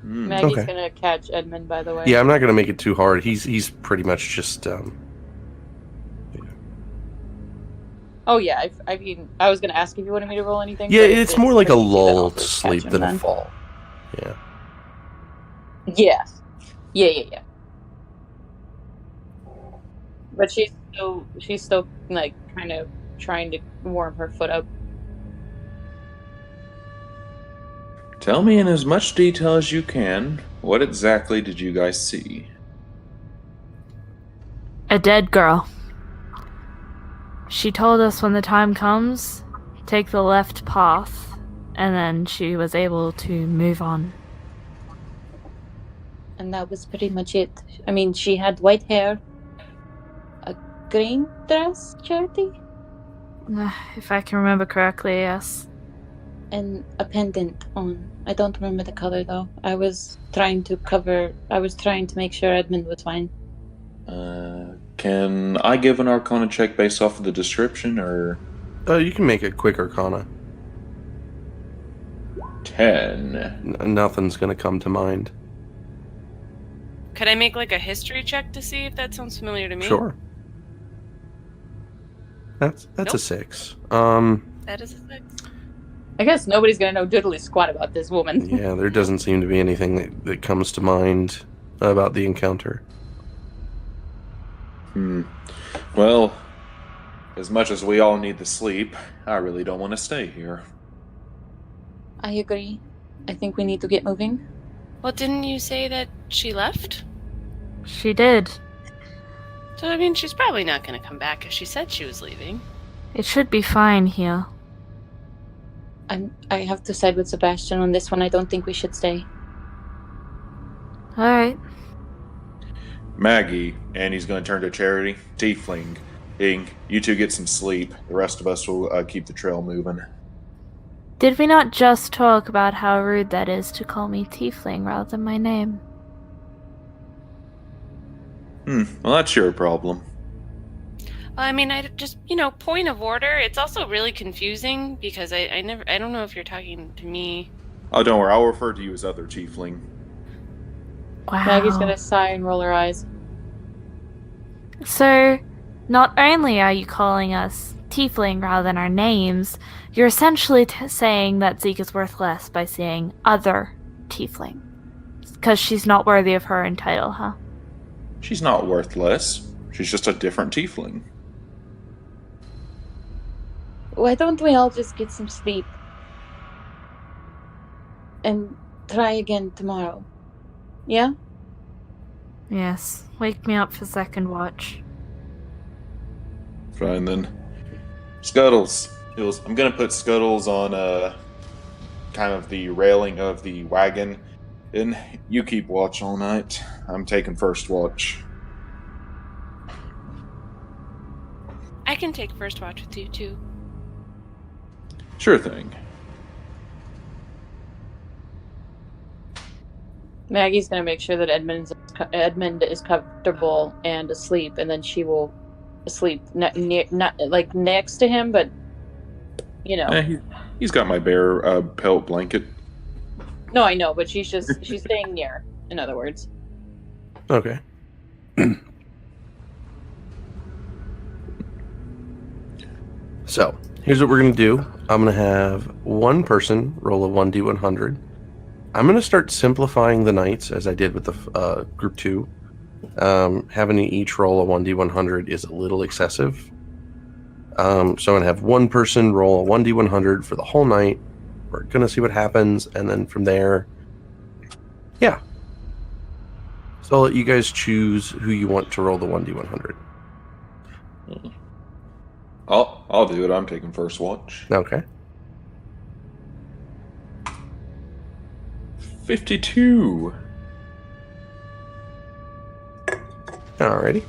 Maggie's Okay. gonna catch Edmund, by the way. Yeah, I'm not going to make it too hard. He's pretty much just... Oh yeah, I mean, I was gonna ask if you wanted me to roll anything. Yeah, but if it's more like a pretty easy, then I'll lull just to sleep catch him than a then. fall. Yeah. Yeah. But she's still like kind of trying to warm her foot up. Tell me in as much detail as you can, what exactly did you guys see? A dead girl. She told us when the time comes, take the left path, and then she was able to move on. And that was pretty much it. I mean, she had white hair, a green dress, Charity, If I can remember correctly, yes. and a pendant on. I don't remember the color though. I was trying to make sure Edmund was fine. Can I give an Arcana check based off of the description, or... You can make it quick Arcana. 10. Nothing's going to come to mind. Could I make like a history check to see if that sounds familiar to me? Sure. That's Nope. a 6. That is a 6. I guess nobody's gonna know diddly squat about this woman. Yeah, there doesn't seem to be anything that comes to mind about the encounter. Well, as much as we all need the sleep, I really don't want to stay here. I agree. I think we need to get moving. Well, didn't you say that she left? She did. So, I mean, she's probably not going to come back if she said she was leaving. It should be fine here. I have to side with Sebastian on this one. I don't think we should stay. Alright. Maggie, and he's going to turn to Charity. Tiefling, Ing, you two get some sleep. The rest of us will keep the trail moving. Did we not just talk about how rude that is to call me Tiefling rather than my name? Well, that's your problem. Well, I mean, I just, point of order. It's also really confusing because I don't know if you're talking to me. Oh, don't worry. I'll refer to you as other Tiefling. Wow. Maggie's gonna sigh and roll her eyes. So, not only are you calling us Tiefling rather than our names, you're essentially saying that Zeek is worth less by saying other Tiefling. Because she's not worthy of her own title, huh? She's not worthless. She's just a different Tiefling. Why don't we all just get some sleep? And try again tomorrow. Yeah? Yes. Wake me up for second watch. Fine then. Scuttles. I'm gonna put Scuttles on kind of the railing of the wagon, and you keep watch all night. I'm taking first watch. I can take first watch with you, too. Sure thing. Maggie's gonna make sure that Edmund is comfortable and asleep, and then she will sleep not like next to him, but He's got my bear pelt blanket. No, I know, but she's staying near. In other words, Okay. So, Here's what we're going to do. I'm going to have one person roll a 1d100. I'm going to start simplifying the knights as I did with the group 2. Having each roll a 1d100 is a little excessive. So I'm going to have one person roll a 1d100 for the whole night. We're going to see what happens, and then from there, yeah. So I'll let you guys choose who you want to roll the 1d100. I'll do it. I'm taking first watch. Okay. 52. Alrighty.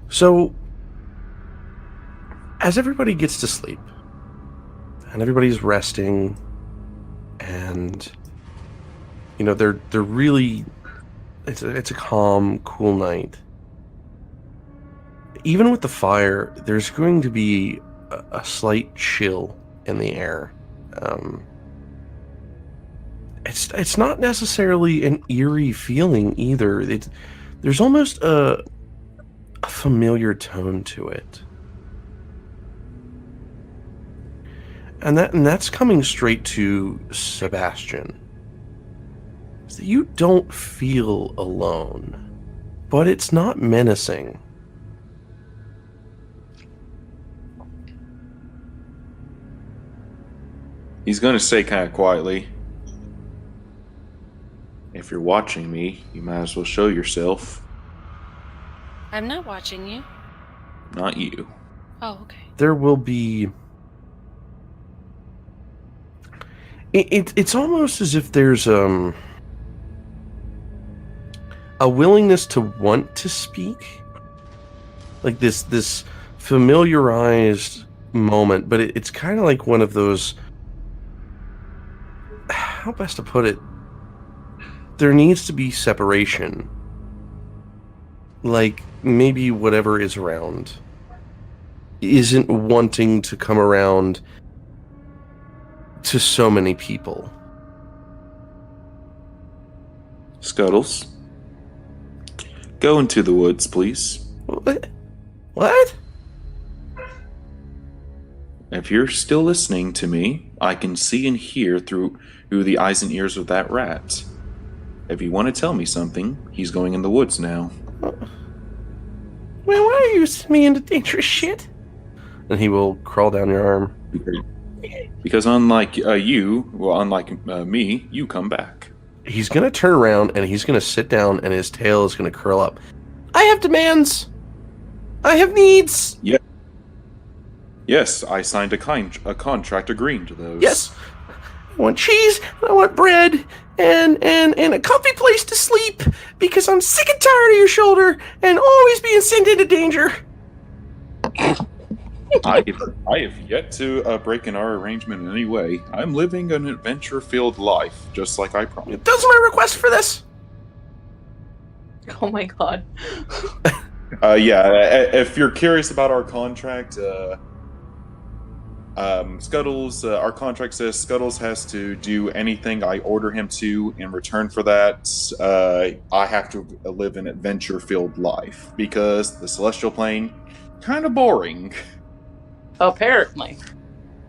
So, as everybody gets to sleep, and everybody's resting, and you know they're really, it's a calm, cool night. Even with the fire, there's going to be a slight chill in the air. It's not necessarily an eerie feeling either. There's almost a familiar tone to it. And that's coming straight to Sebastian. So you don't feel alone, but it's not menacing. He's going to say kind of quietly, if you're watching me, you might as well show yourself. I'm not watching you. Not you. Oh, okay. There will be... It's almost as if there's a willingness to want to speak. Like this familiarized moment, but it's kind of like one of those... How best to put it? There needs to be separation. Like, maybe whatever is around isn't wanting to come around to so many people. Scuttles, go into the woods, please. What? If you're still listening to me, I can see and hear through the eyes and ears of that rat. If you want to tell me something, he's going in the woods now. Well, why are you sending me into dangerous shit? And he will crawl down your arm. Because unlike me, you come back. He's going to turn around and he's going to sit down and his tail is going to curl up. I have demands. I have needs. Yeah. Yes, I signed a contract agreeing to those. Yes. I want cheese, I want bread, and a comfy place to sleep, because I'm sick and tired of your shoulder and always being sent into danger. I have yet to break in our arrangement in any way. I'm living an adventure-filled life, just like I promised. Those are my requests for this. Oh my god. If you're curious about our contract, Scuttles, our contract says Scuttles has to do anything I order him to. In return for that, I have to live an adventure-filled life, because the Celestial Plane, kind of boring. Apparently.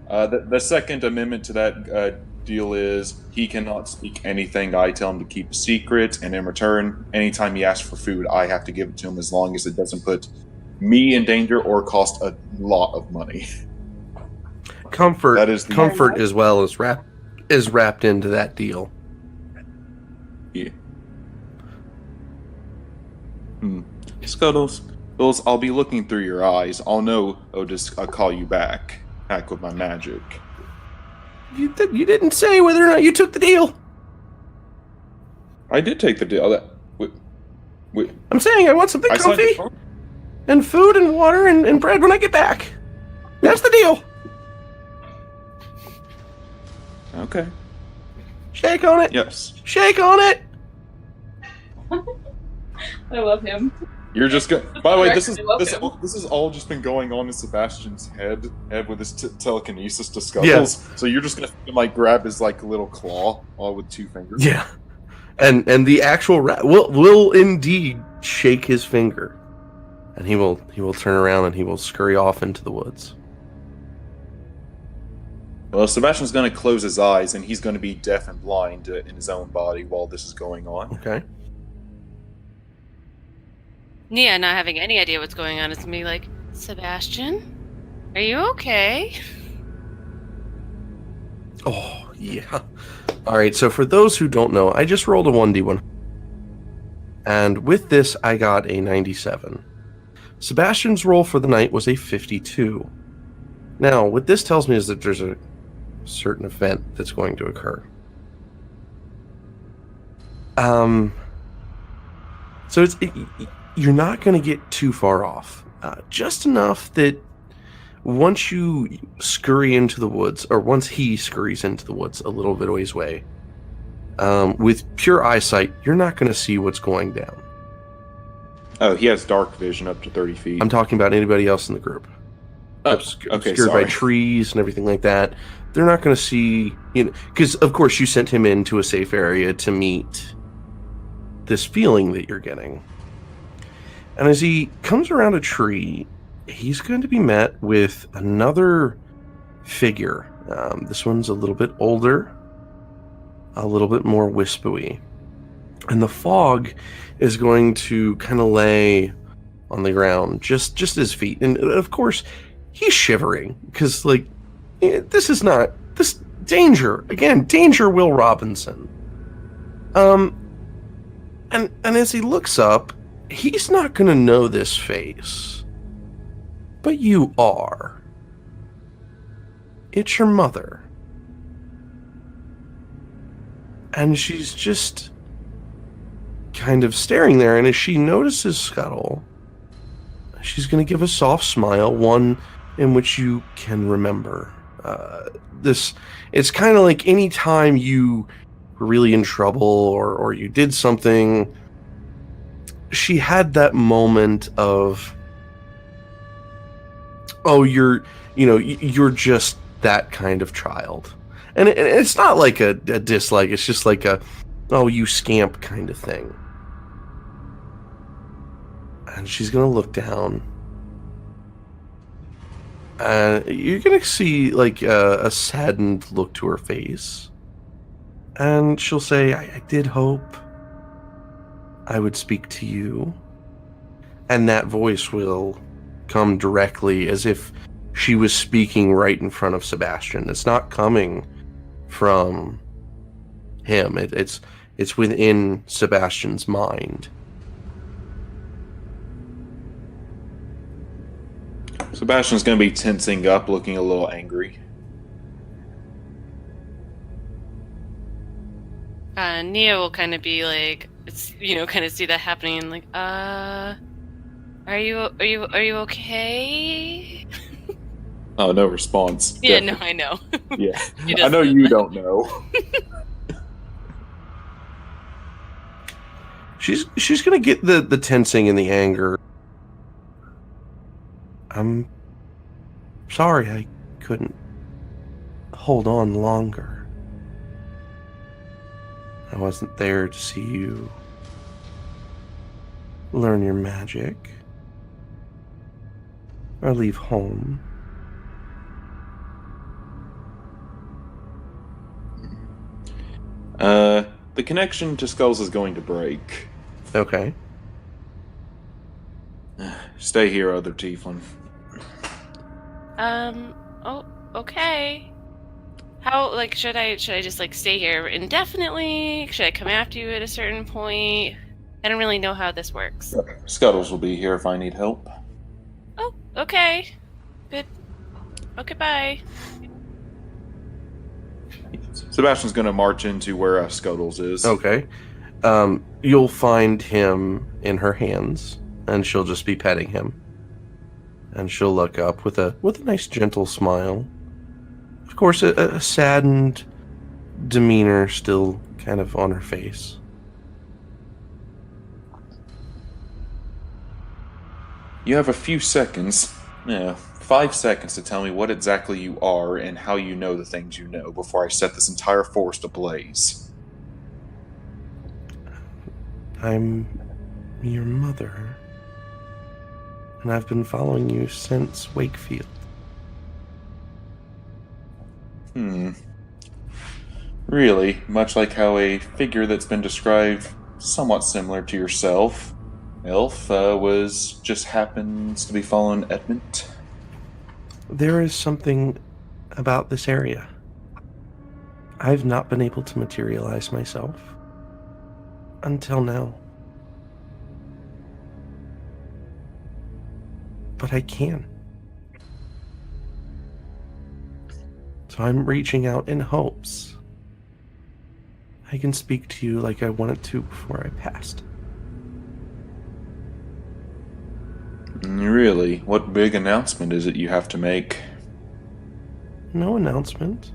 The second amendment to that deal is he cannot speak anything I tell him to keep a secret, and in return, anytime he asks for food, I have to give it to him as long as it doesn't put me in danger or cost a lot of money. Comfort, That is the- comfort as well is wrapped into that deal. Yeah. Scuttles, I'll be looking through your eyes. I'll know. I'll call you back with my magic. You didn't say whether or not you took the deal. I did take the deal. I'm saying I want something I signed comfy the contract. and food and water and bread when I get back. That's the deal. Okay. Shake on it. Yes. Shake on it. I love him. You're just going. By the way, this I love is all just been going on in Sebastian's head with his telekinesis to Scuttles. Yeah. So you're just gonna like grab his like little claw all with 2 fingers. Yeah. And the actual rat will indeed shake his finger. And he will turn around and he will scurry off into the woods. Well, Sebastian's going to close his eyes, and he's going to be deaf and blind in his own body while this is going on. Okay. Nia, not having any idea what's going on, is going to be like, Sebastian, are you okay? Oh, yeah. All right, so for those who don't know, I just rolled a 1d1. And with this, I got a 97. Sebastian's roll for the night was a 52. Now, what this tells me is that there's a certain event that's going to occur. So you're not going to get too far off. Just enough that once you scurry into the woods, or once he scurries into the woods a little bit ways away, with pure eyesight, you're not going to see what's going down. Oh, he has dark vision up to 30 feet. I'm talking about anybody else in the group. Obscured by trees and everything like that. They're not going to see, because of course you sent him into a safe area to meet this feeling that you're getting. And as he comes around a tree, he's going to be met with another figure. This one's a little bit older, a little bit more wispy. And the fog is going to kind of lay on the ground, just at his feet. And of course, he's shivering, because, this danger. Again, danger, Will Robinson. And as he looks up, he's not going to know this face. But you are. It's your mother. And she's just kind of staring there, and as she notices Scuttle, she's going to give a soft smile, one in which you can remember. It's kind of like any time you were really in trouble or you did something, she had that moment of, oh, you're just that kind of child. And it's not like a dislike, it's just like a, oh, you scamp kind of thing. And she's going to look down. You're going to see a saddened look to her face. And she'll say, I did hope I would speak to you. And that voice will come directly as if she was speaking right in front of Sebastian. It's not coming from him. It's within Sebastian's mind. Sebastian's going to be tensing up, looking a little angry. Nia will kind of be like, kind of see that happening and like, are you okay? Oh, no response. Yeah, Definitely. no, I know. Yeah, I know you don't know. She's gonna get the tensing and the anger. I'm sorry I couldn't hold on longer. I wasn't there to see you learn your magic or leave home. The connection to Skulls is going to break. Okay. Stay here, other tiefling. Oh, okay. How, should I just, stay here indefinitely? Should I come after you at a certain point? I don't really know how this works. Scuttles will be here if I need help. Oh, okay. Good. Okay, bye. Sebastian's going to march into where Scuttles is. Okay. You'll find him in her hands, and she'll just be petting him. And she'll look up with a nice gentle smile. Of course, a saddened demeanor still kind of on her face. You have a few seconds. Yeah, 5 seconds to tell me what exactly you are and how you know the things you know before I set this entire forest ablaze. I'm your mother. and I've been following you since Wakefield. Really, much like how a figure that's been described somewhat similar to yourself, Elf, just happens to be following Edmund. There is something about this area. I've not been able to materialize myself until now. But I can. So I'm reaching out in hopes I can speak to you like I wanted to before I passed. Really? What big announcement is it you have to make? No announcement.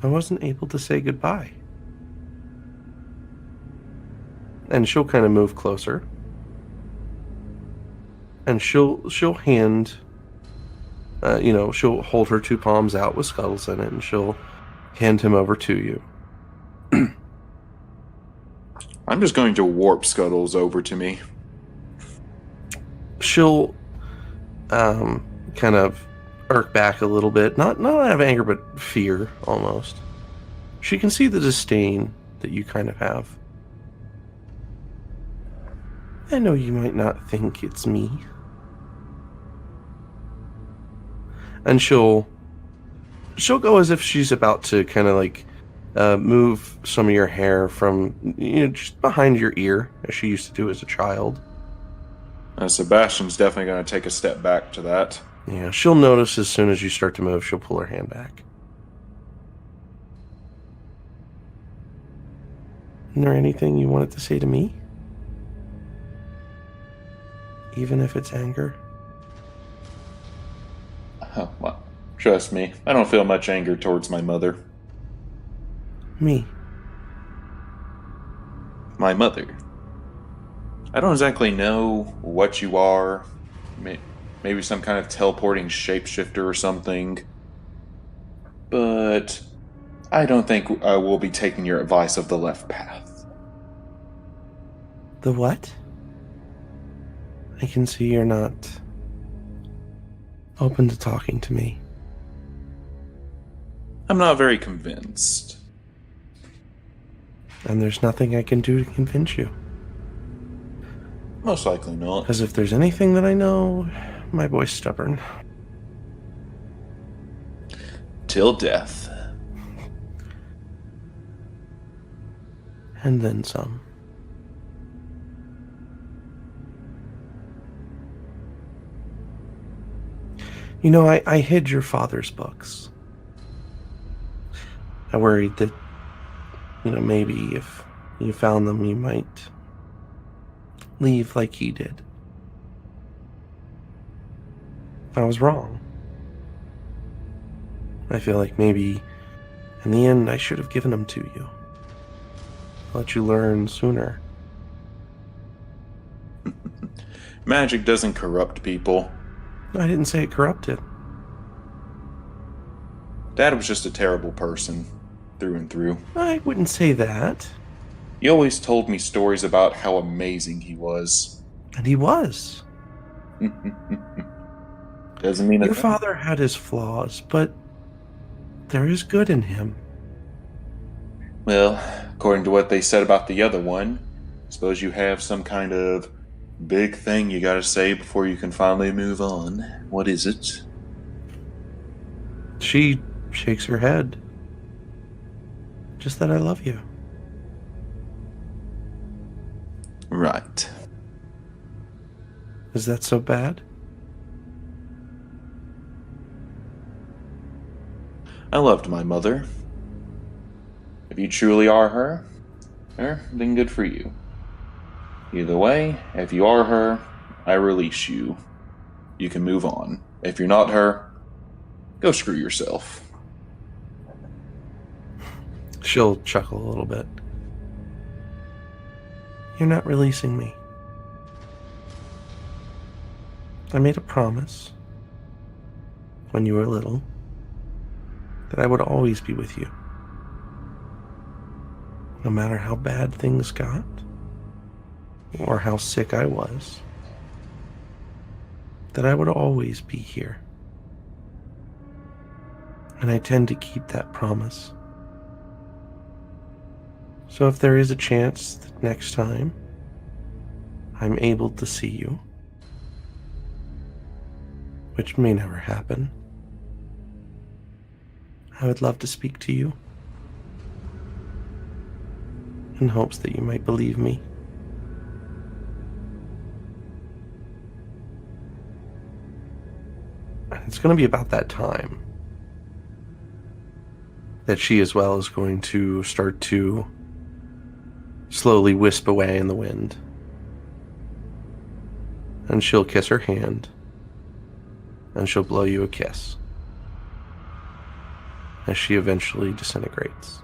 I wasn't able to say goodbye. And she'll kind of move closer. And she'll hand, she'll hold her two palms out with Scuttles in it, and she'll hand him over to you. I'm just going to warp Scuttles over to me. She'll kind of irk back a little bit. Not out of anger, but fear, almost. She can see the disdain that you kind of have. I know you might not think it's me. And she'll go as if she's about to kind of like move some of your hair from just behind your ear, as she used to do as a child. Sebastian's definitely going to take a step back to that. Yeah, she'll notice as soon as you start to move, she'll pull her hand back. Is there anything you wanted to say to me? Even if it's anger? Oh, well, trust me, I don't feel much anger towards my mother. Me? My mother. I don't exactly know what you are. Maybe some kind of teleporting shapeshifter or something. But I don't think I will be taking your advice of the left path. The what? I can see you're not open to talking to me. I'm not very convinced. And there's nothing I can do to convince you. Most likely not. Because if there's anything that I know, my boy's stubborn. Till death. And then some. You know, I hid your father's books. I worried that, maybe if you found them, you might leave like he did. I was wrong. I feel like maybe, in the end, I should have given them to you. Let you learn sooner. Magic doesn't corrupt people. I didn't say it corrupted. Dad was just a terrible person, through and through. I wouldn't say that. He always told me stories about how amazing he was. And he was. Doesn't mean Your that father had his flaws, but there is good in him. Well, according to what they said about the other one, I suppose you have some kind of big thing you gotta say before you can finally move on. What is it? She shakes her head. Just that I love you. Right. Is that so bad? I loved my mother. If you truly are her, then good for you. Either way, if you are her, I release you. You can move on. If you're not her, go screw yourself. She'll chuckle a little bit. You're not releasing me. I made a promise when you were little that I would always be with you. No matter how bad things got, or how sick I was, that I would always be here. And I tend to keep that promise. So if there is a chance that next time I'm able to see you, which may never happen, I would love to speak to you in hopes that you might believe me. And it's going to be about that time that she as well is going to start to slowly wisp away in the wind. And she'll kiss her hand, and she'll blow you a kiss as she eventually disintegrates.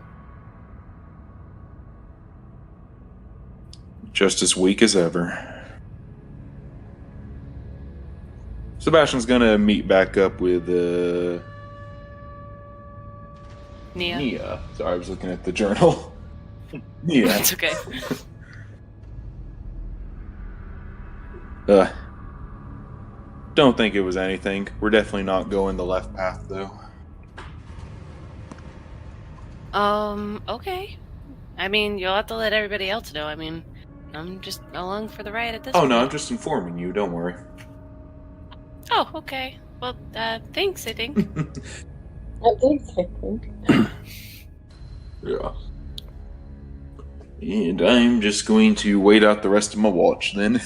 Just as weak as ever. Sebastian's gonna meet back up with Nia. Sorry, I was looking at the journal. Nia. That's okay. Don't think it was anything. We're definitely not going the left path, though. Okay. I mean, you'll have to let everybody else know. I mean, I'm just along for the ride at this Oh, point. no, I'm just informing you. Don't worry. Oh, okay. Well, thanks, I think. Yeah. And I'm just going to wait out the rest of my watch, then.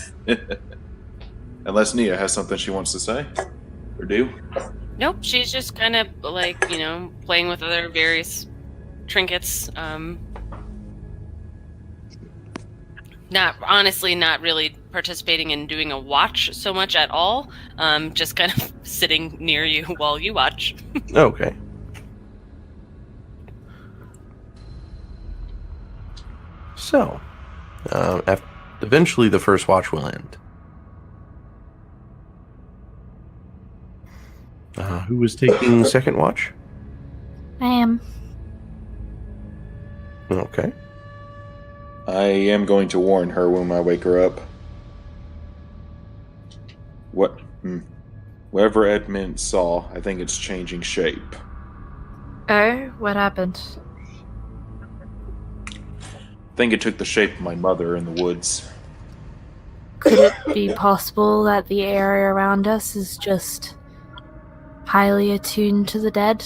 Unless Nia has something she wants to say. Or do. Nope, she's just kind of, like, playing with other various trinkets. Not really participating in doing a watch so much at all. Just kind of sitting near you while you watch. Okay. So, eventually the first watch will end. Who is taking second watch? I am. Okay. I am going to warn her when I wake her up. Whatever Edmund saw, I think it's changing shape. Oh, what happened? I think it took the shape of my mother in the woods. Could it be possible that the area around us is just highly attuned to the dead?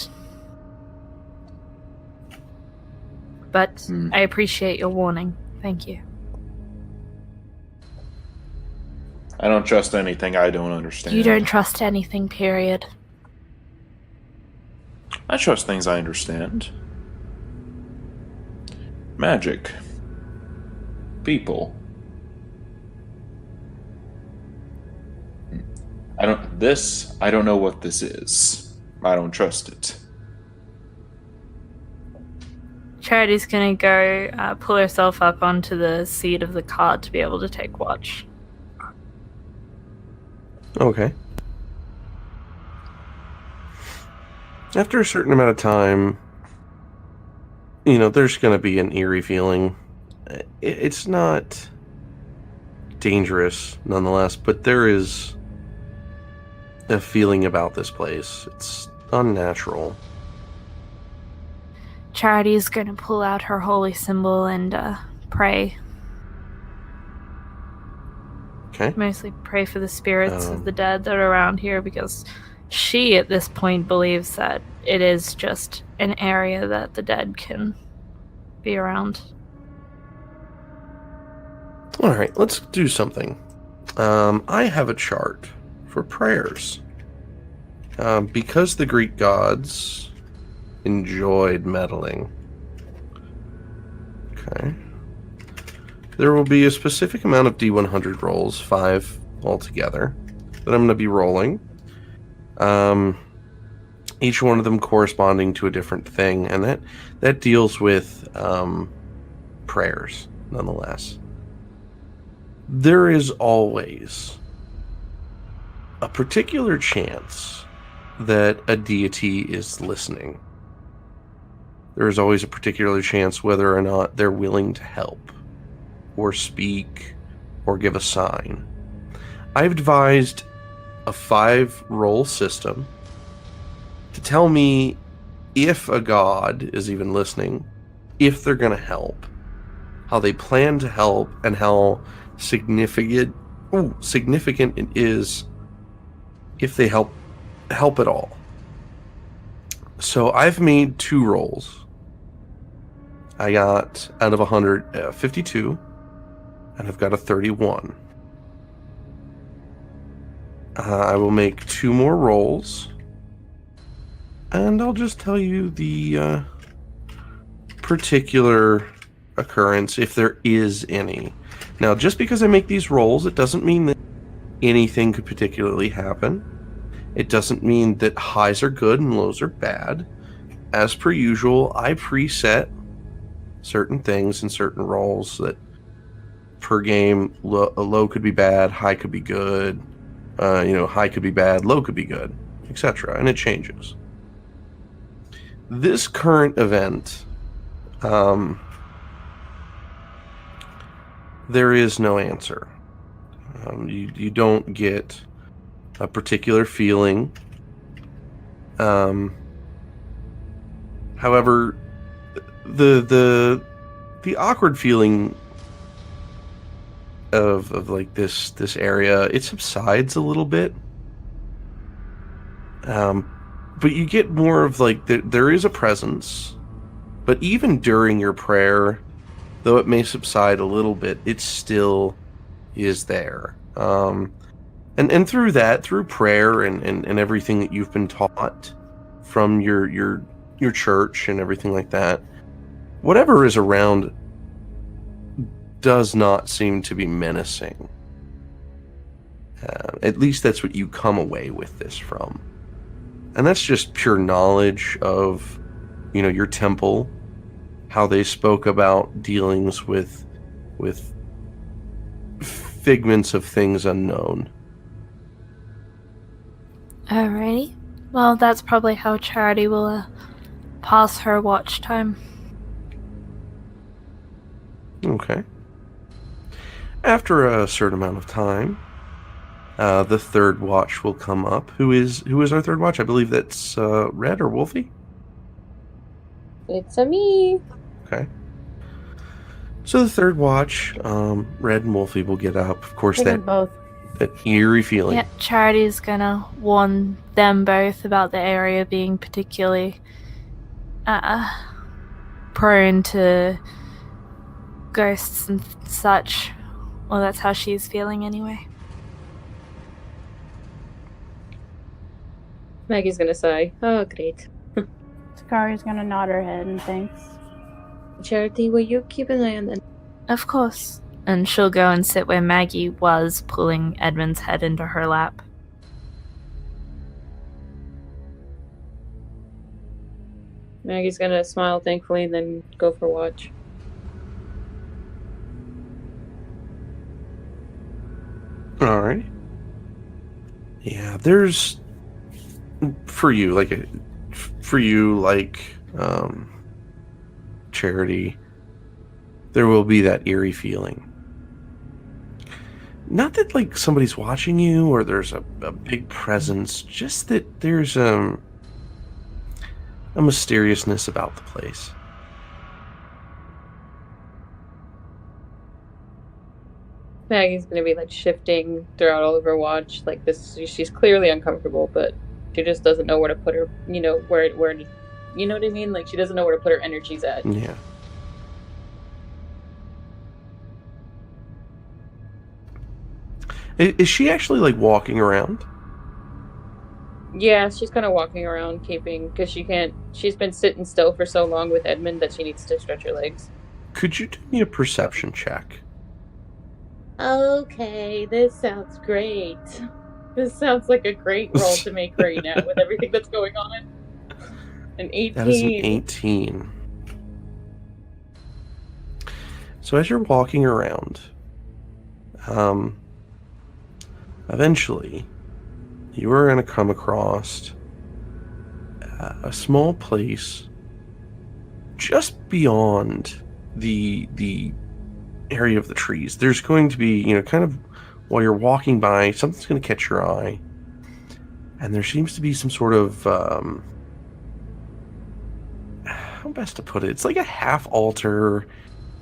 But I appreciate your warning. Thank you. I don't trust anything I don't understand. You don't trust anything, period. I trust things I understand. Magic. People. I don't know what this is. I don't trust it. Charity's gonna go pull herself up onto the seat of the cart to be able to take watch. Okay. After a certain amount of time, there's going to be an eerie feeling. It's not dangerous, nonetheless, but there is a feeling about this place. It's unnatural. Charity's gonna pull out her holy symbol and pray. Okay. Mostly pray for the spirits of the dead that are around here, because she, at this point, believes that it is just an area that the dead can be around. All right, let's do something. I have a chart for prayers. Because the Greek gods enjoyed meddling. Okay. There will be a specific amount of D100 rolls, 5 altogether, that I'm going to be rolling. Each one of them corresponding to a different thing, and that deals with prayers, nonetheless. There is always a particular chance that a deity is listening. There is always a particular chance whether or not they're willing to help, or speak, or give a sign. I've devised a 5-roll system to tell me if a god is even listening, if they're going to help, how they plan to help, and how significant it is if they help at all. So I've made 2 rolls. I got out of 100 52, and I've got a 31. I will make 2 more rolls, and I'll just tell you the particular occurrence, if there is any. Now, just because I make these rolls, it doesn't mean that anything could particularly happen. It doesn't mean that highs are good and lows are bad. As per usual, I preset certain things and certain rolls that per game, a low could be bad, high could be good, high could be bad, low could be good, etc. And it changes. This current event, there is no answer. You don't get a particular feeling. However, the awkward feeling of like this area, it subsides a little bit. But you get more of like there is a presence, but even during your prayer, though it may subside a little bit, it still is there. And through that, through prayer and everything that you've been taught from your church and everything like that, whatever is around does not seem to be menacing. At least that's what you come away with this from. And that's just pure knowledge of, your temple, how they spoke about dealings with figments of things unknown. Alrighty. Well, that's probably how Charity will pass her watch time. Okay. After a certain amount of time, the third watch will come up. Who is our third watch? I believe that's Red or Wolfie? It's a me. Okay. So the third watch, Red and Wolfie will get up. Of course, that eerie feeling. Yeah, Charity's gonna warn them both about the area being particularly prone to ghosts and such. Well, that's how she's feeling anyway. Maggie's gonna sigh. Oh, great. Sicarii's gonna nod her head and thanks. Charity, will you keep an eye on them? Of course. And she'll go and sit where Maggie was, pulling Edmund's head into her lap. Maggie's gonna smile thankfully and then go for watch. Alright. Yeah, there's for you, Charity, there will be that eerie feeling. Not that like somebody's watching you or there's a big presence, just that there's a mysteriousness about the place. Maggie's gonna be like shifting throughout all of her watch, like this. She's clearly uncomfortable, but she just doesn't know where to put her. Where you know what I mean? Like she doesn't know where to put her energies at. Yeah. Is she actually like walking around? Yeah, she's kind of walking around, keeping because she can't. She's been sitting still for so long with Edmund that she needs to stretch her legs. Could you do me a perception check? Okay, this sounds great. This sounds like a great roll to make right now with everything that's going on. An 18. That is an 18. So as you're walking around, eventually, you are going to come across a small place just beyond the area of the trees, there's going to be, kind of while you're walking by, something's going to catch your eye. And there seems to be some sort of, how best to put it? It's like a half altar,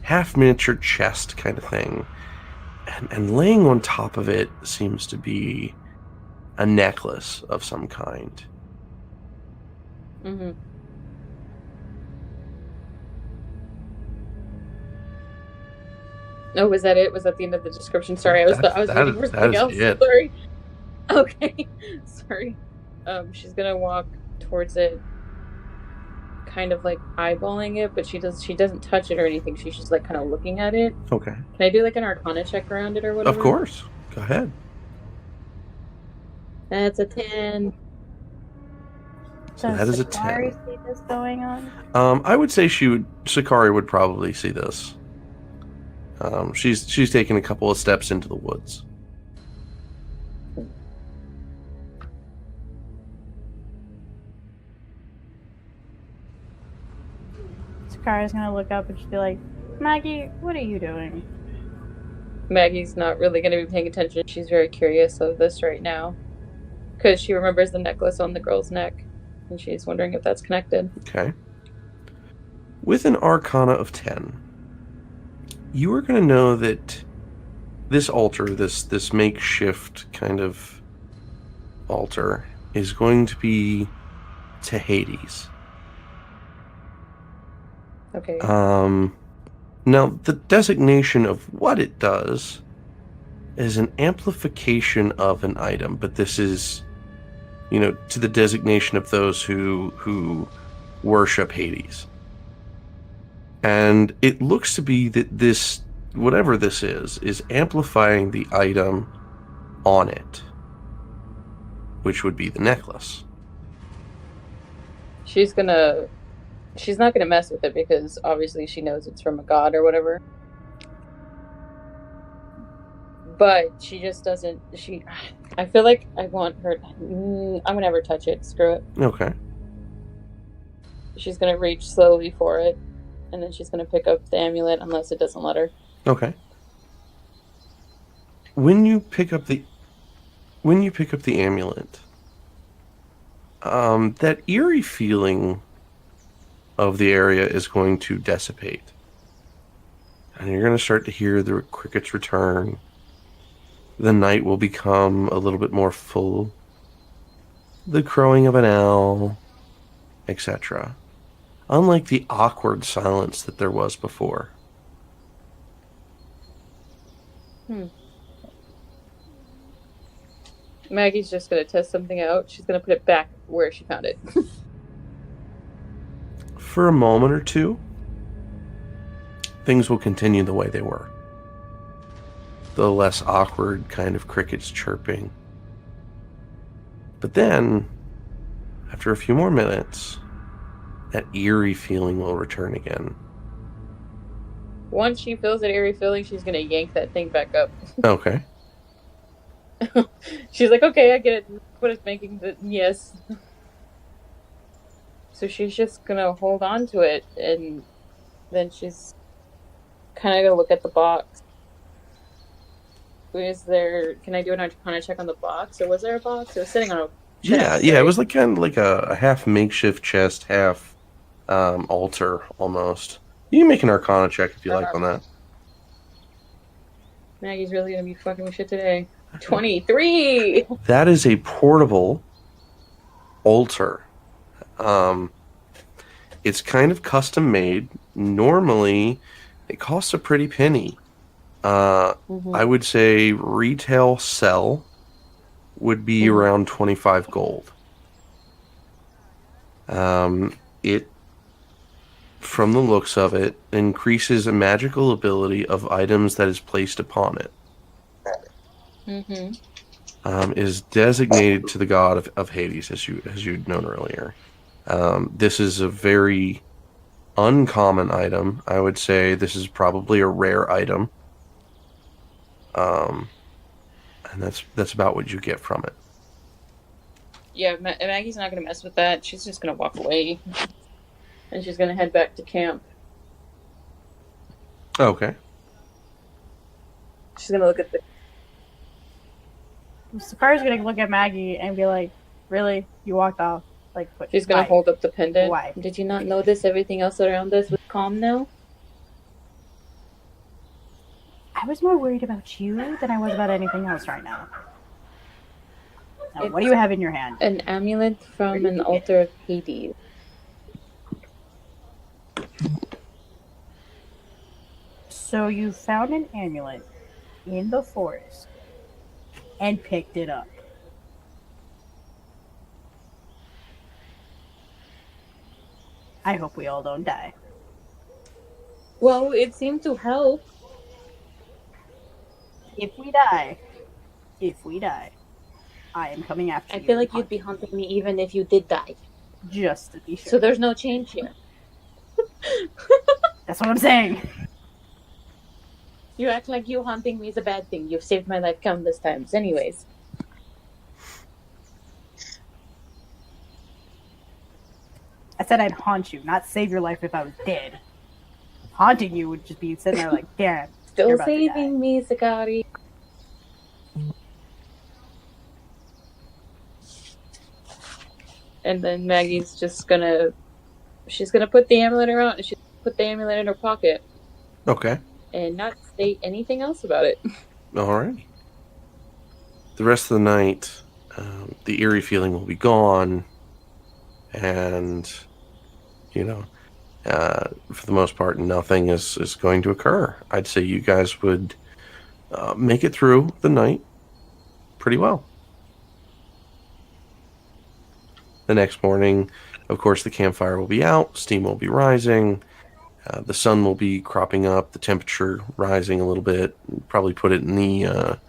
half miniature chest kind of thing. And laying on top of it seems to be a necklace of some kind. Mm-hmm. Oh, was that it? Was that the end of the description? Sorry, I was reading for something else. It. Sorry. Okay. Sorry. She's gonna walk towards it, kind of like eyeballing it, but she doesn't touch it or anything. She's just like kind of looking at it. Okay. Can I do like an Arcana check around it or whatever? Of course. Go ahead. That's a 10. So that is a 10. Sicarii see this going on? I would say Sicarii would probably see this. She's taken a couple of steps into the woods. Sikarii's gonna look up and just be like, Maggie, what are you doing? Maggie's not really going to be paying attention. She's very curious of this right now, because she remembers the necklace on the girl's neck, and she's wondering if that's connected. Okay. With an Arcana of 10, you are going to know that this altar, this makeshift kind of altar, is going to be to Hades. Okay. Now, the designation of what it does is an amplification of an item, but this is, to the designation of those who worship Hades. And it looks to be that this, whatever this is amplifying the item on it, which would be the necklace. She's not gonna mess with it because obviously she knows it's from a god or whatever. But she just doesn't. I feel like I want her. I'm gonna have her touch it. Screw it. Okay. She's gonna reach slowly for it, and then she's gonna pick up the amulet unless it doesn't let her. Okay. When you pick up the amulet, that eerie feeling of the area is going to dissipate. And you're going to start to hear the crickets return. The night will become a little bit more full. The crowing of an owl, etc. Unlike the awkward silence that there was before. Maggie's just gonna test something out. She's gonna put it back where she found it. For a moment or two, things will continue the way they were. The less awkward kind of crickets chirping. But then, after a few more minutes, that eerie feeling will return again. Once she feels that eerie feeling, she's gonna yank that thing back up. Okay. She's like, okay, I get it. What it's making, yes. So she's just gonna hold on to it, and then she's kind of gonna look at the box. Can I do an Arcana check on the box, or was there a box? It was sitting on a chest, Yeah, right? it was like kind of like a half makeshift chest, half altar almost. You can make an Arcana check if you like on that. Maggie's really gonna be fucking with shit today. 23! That is a portable altar. It's kind of custom made. Normally, it costs a pretty penny. I would say retail sell would be around 25 gold. It, from the looks of it, increases a magical ability of items that is placed upon it. Is designated to the god of Hades, as you'd known earlier. This is a very uncommon item. I would say this is probably a rare item. And that's about what you get from it. Yeah, Maggie's not gonna mess with that. She's just gonna walk away. And she's gonna head back to camp. Okay. She's gonna look at the. Sicarii's gonna look at Maggie and be like, "Really? You walked off? Like, what? She's gonna why? hold up the pendant. Why? Did you not notice everything else around us was calm now? I was more worried about you than I was about anything else right now. Now, what do you have in your hand? An amulet from an altar of Hades. So you found an amulet in the forest and picked it up. I hope we all don't die. Well, it seemed to help. If we die, I am coming after you. I feel like you'd be haunting me even if you did die. Just to be sure. So there's no change here. That's what I'm saying. You act like you haunting me is a bad thing. You've saved my life countless times. Anyways. I said I'd haunt you, not save your life if I was dead. Haunting you would just be sitting there like, damn. Still saving me, Sicarii. And then Maggie's just gonna... She's gonna put the amulet around and she's gonna put the amulet in her pocket. Okay. And not say anything else about it. All right. The rest of the night, the eerie feeling will be gone, and for the most part, nothing is going to occur. I'd say you guys would make it through the night pretty well. The next morning, of course, the campfire will be out, steam will be rising. The sun will be cropping up, the temperature rising a little bit. Probably put it in the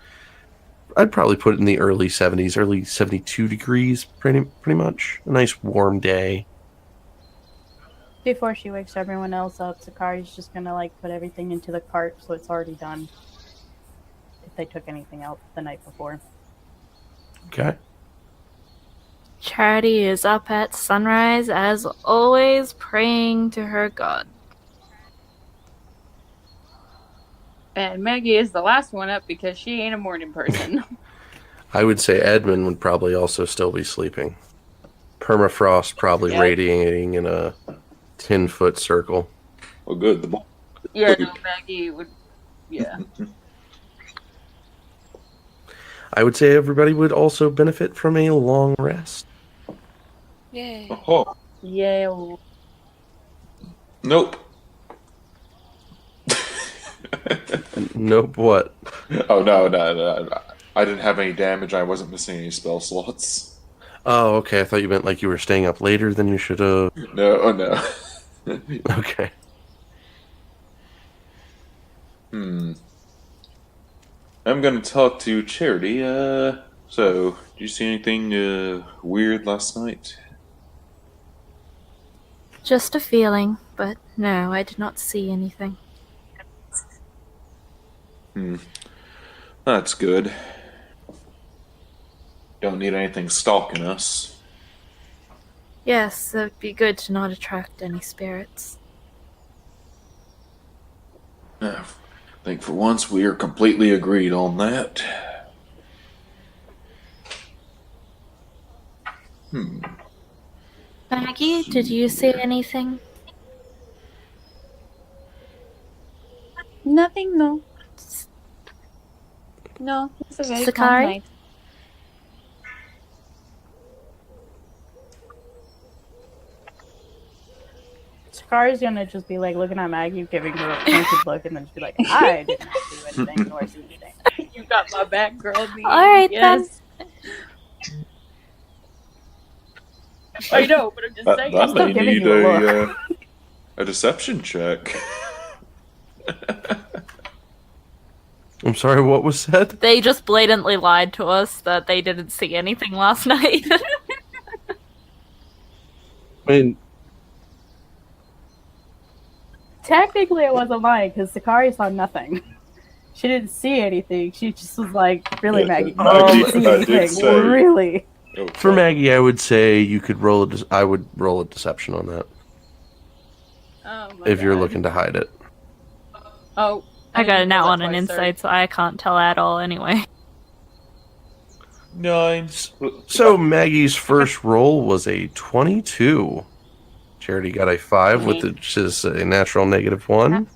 I'd probably put it in the early 70s, early 72 degrees, pretty much. A nice warm day. Before she wakes everyone else up, Sicarii just gonna put everything into the cart so it's already done. If they took anything out the night before. Okay. Charity is up at sunrise, as always, praying to her god. And Maggie is the last one up because she ain't a morning person. I would say Edmund would probably also still be sleeping. Permafrost probably radiating in a 10-foot circle. Well, good. Yeah, no, Maggie would... Yeah. I would say everybody would also benefit from a long rest. Yay. Oh. Yeah. Nope. Nope, what? Oh, no. I didn't have any damage. I wasn't missing any spell slots. Oh, okay. I thought you meant like you were staying up later than you should have. No. Okay. I'm going to talk to Charity. So, did you see anything weird last night? Just a feeling, but no, I did not see anything. That's good. Don't need anything stalking us. Yes, it would be good to not attract any spirits. I think for once we are completely agreed on that. Maggie, did you see anything? Nothing, no. No, it's a very calm Sicarii? night. Sicarii's gonna just be looking at Maggie, giving her a pointed look, and then just be like, I did not do anything, nor see anything. You got my back, girl. Alright, yes. I know, but I'm just saying. That may giving need you a deception check. I'm sorry, what was said? They just blatantly lied to us that they didn't see anything last night. I mean, Technically, it wasn't lying, because Sicarii saw nothing. She didn't see anything. She just was like, really, Maggie? You didn't see anything. Really? for Maggie, I would say you could roll I would roll a deception on that. Oh my if you're God. looking to hide it. Oh, I got a didn't nat roll one it on twice, sorry. insight, so I can't tell at all anyway. 9. So Maggie's first roll was a 22. Charity got a 5, which is a natural -1.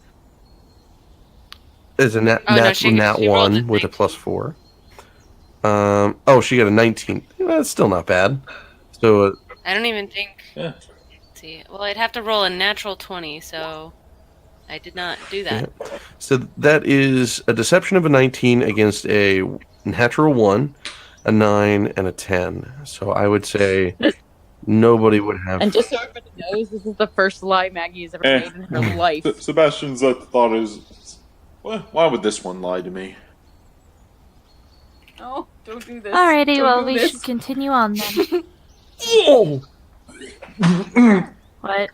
Is a nat she 1 with a +4. She got a 19. That's still not bad. So I don't even think. Yeah. Let's see, well, I'd have to roll a natural 20, so I did not do that. So that is a deception of a 19 against a natural 1, a 9, and a 10. So I would say nobody would have. And just so everybody knows, this is the first lie Maggie has ever made in her life. Sebastian's thought is, well, why would this one lie to me? Oh, don't do this. Alrighty, Don't well, do we this. should continue on then. What?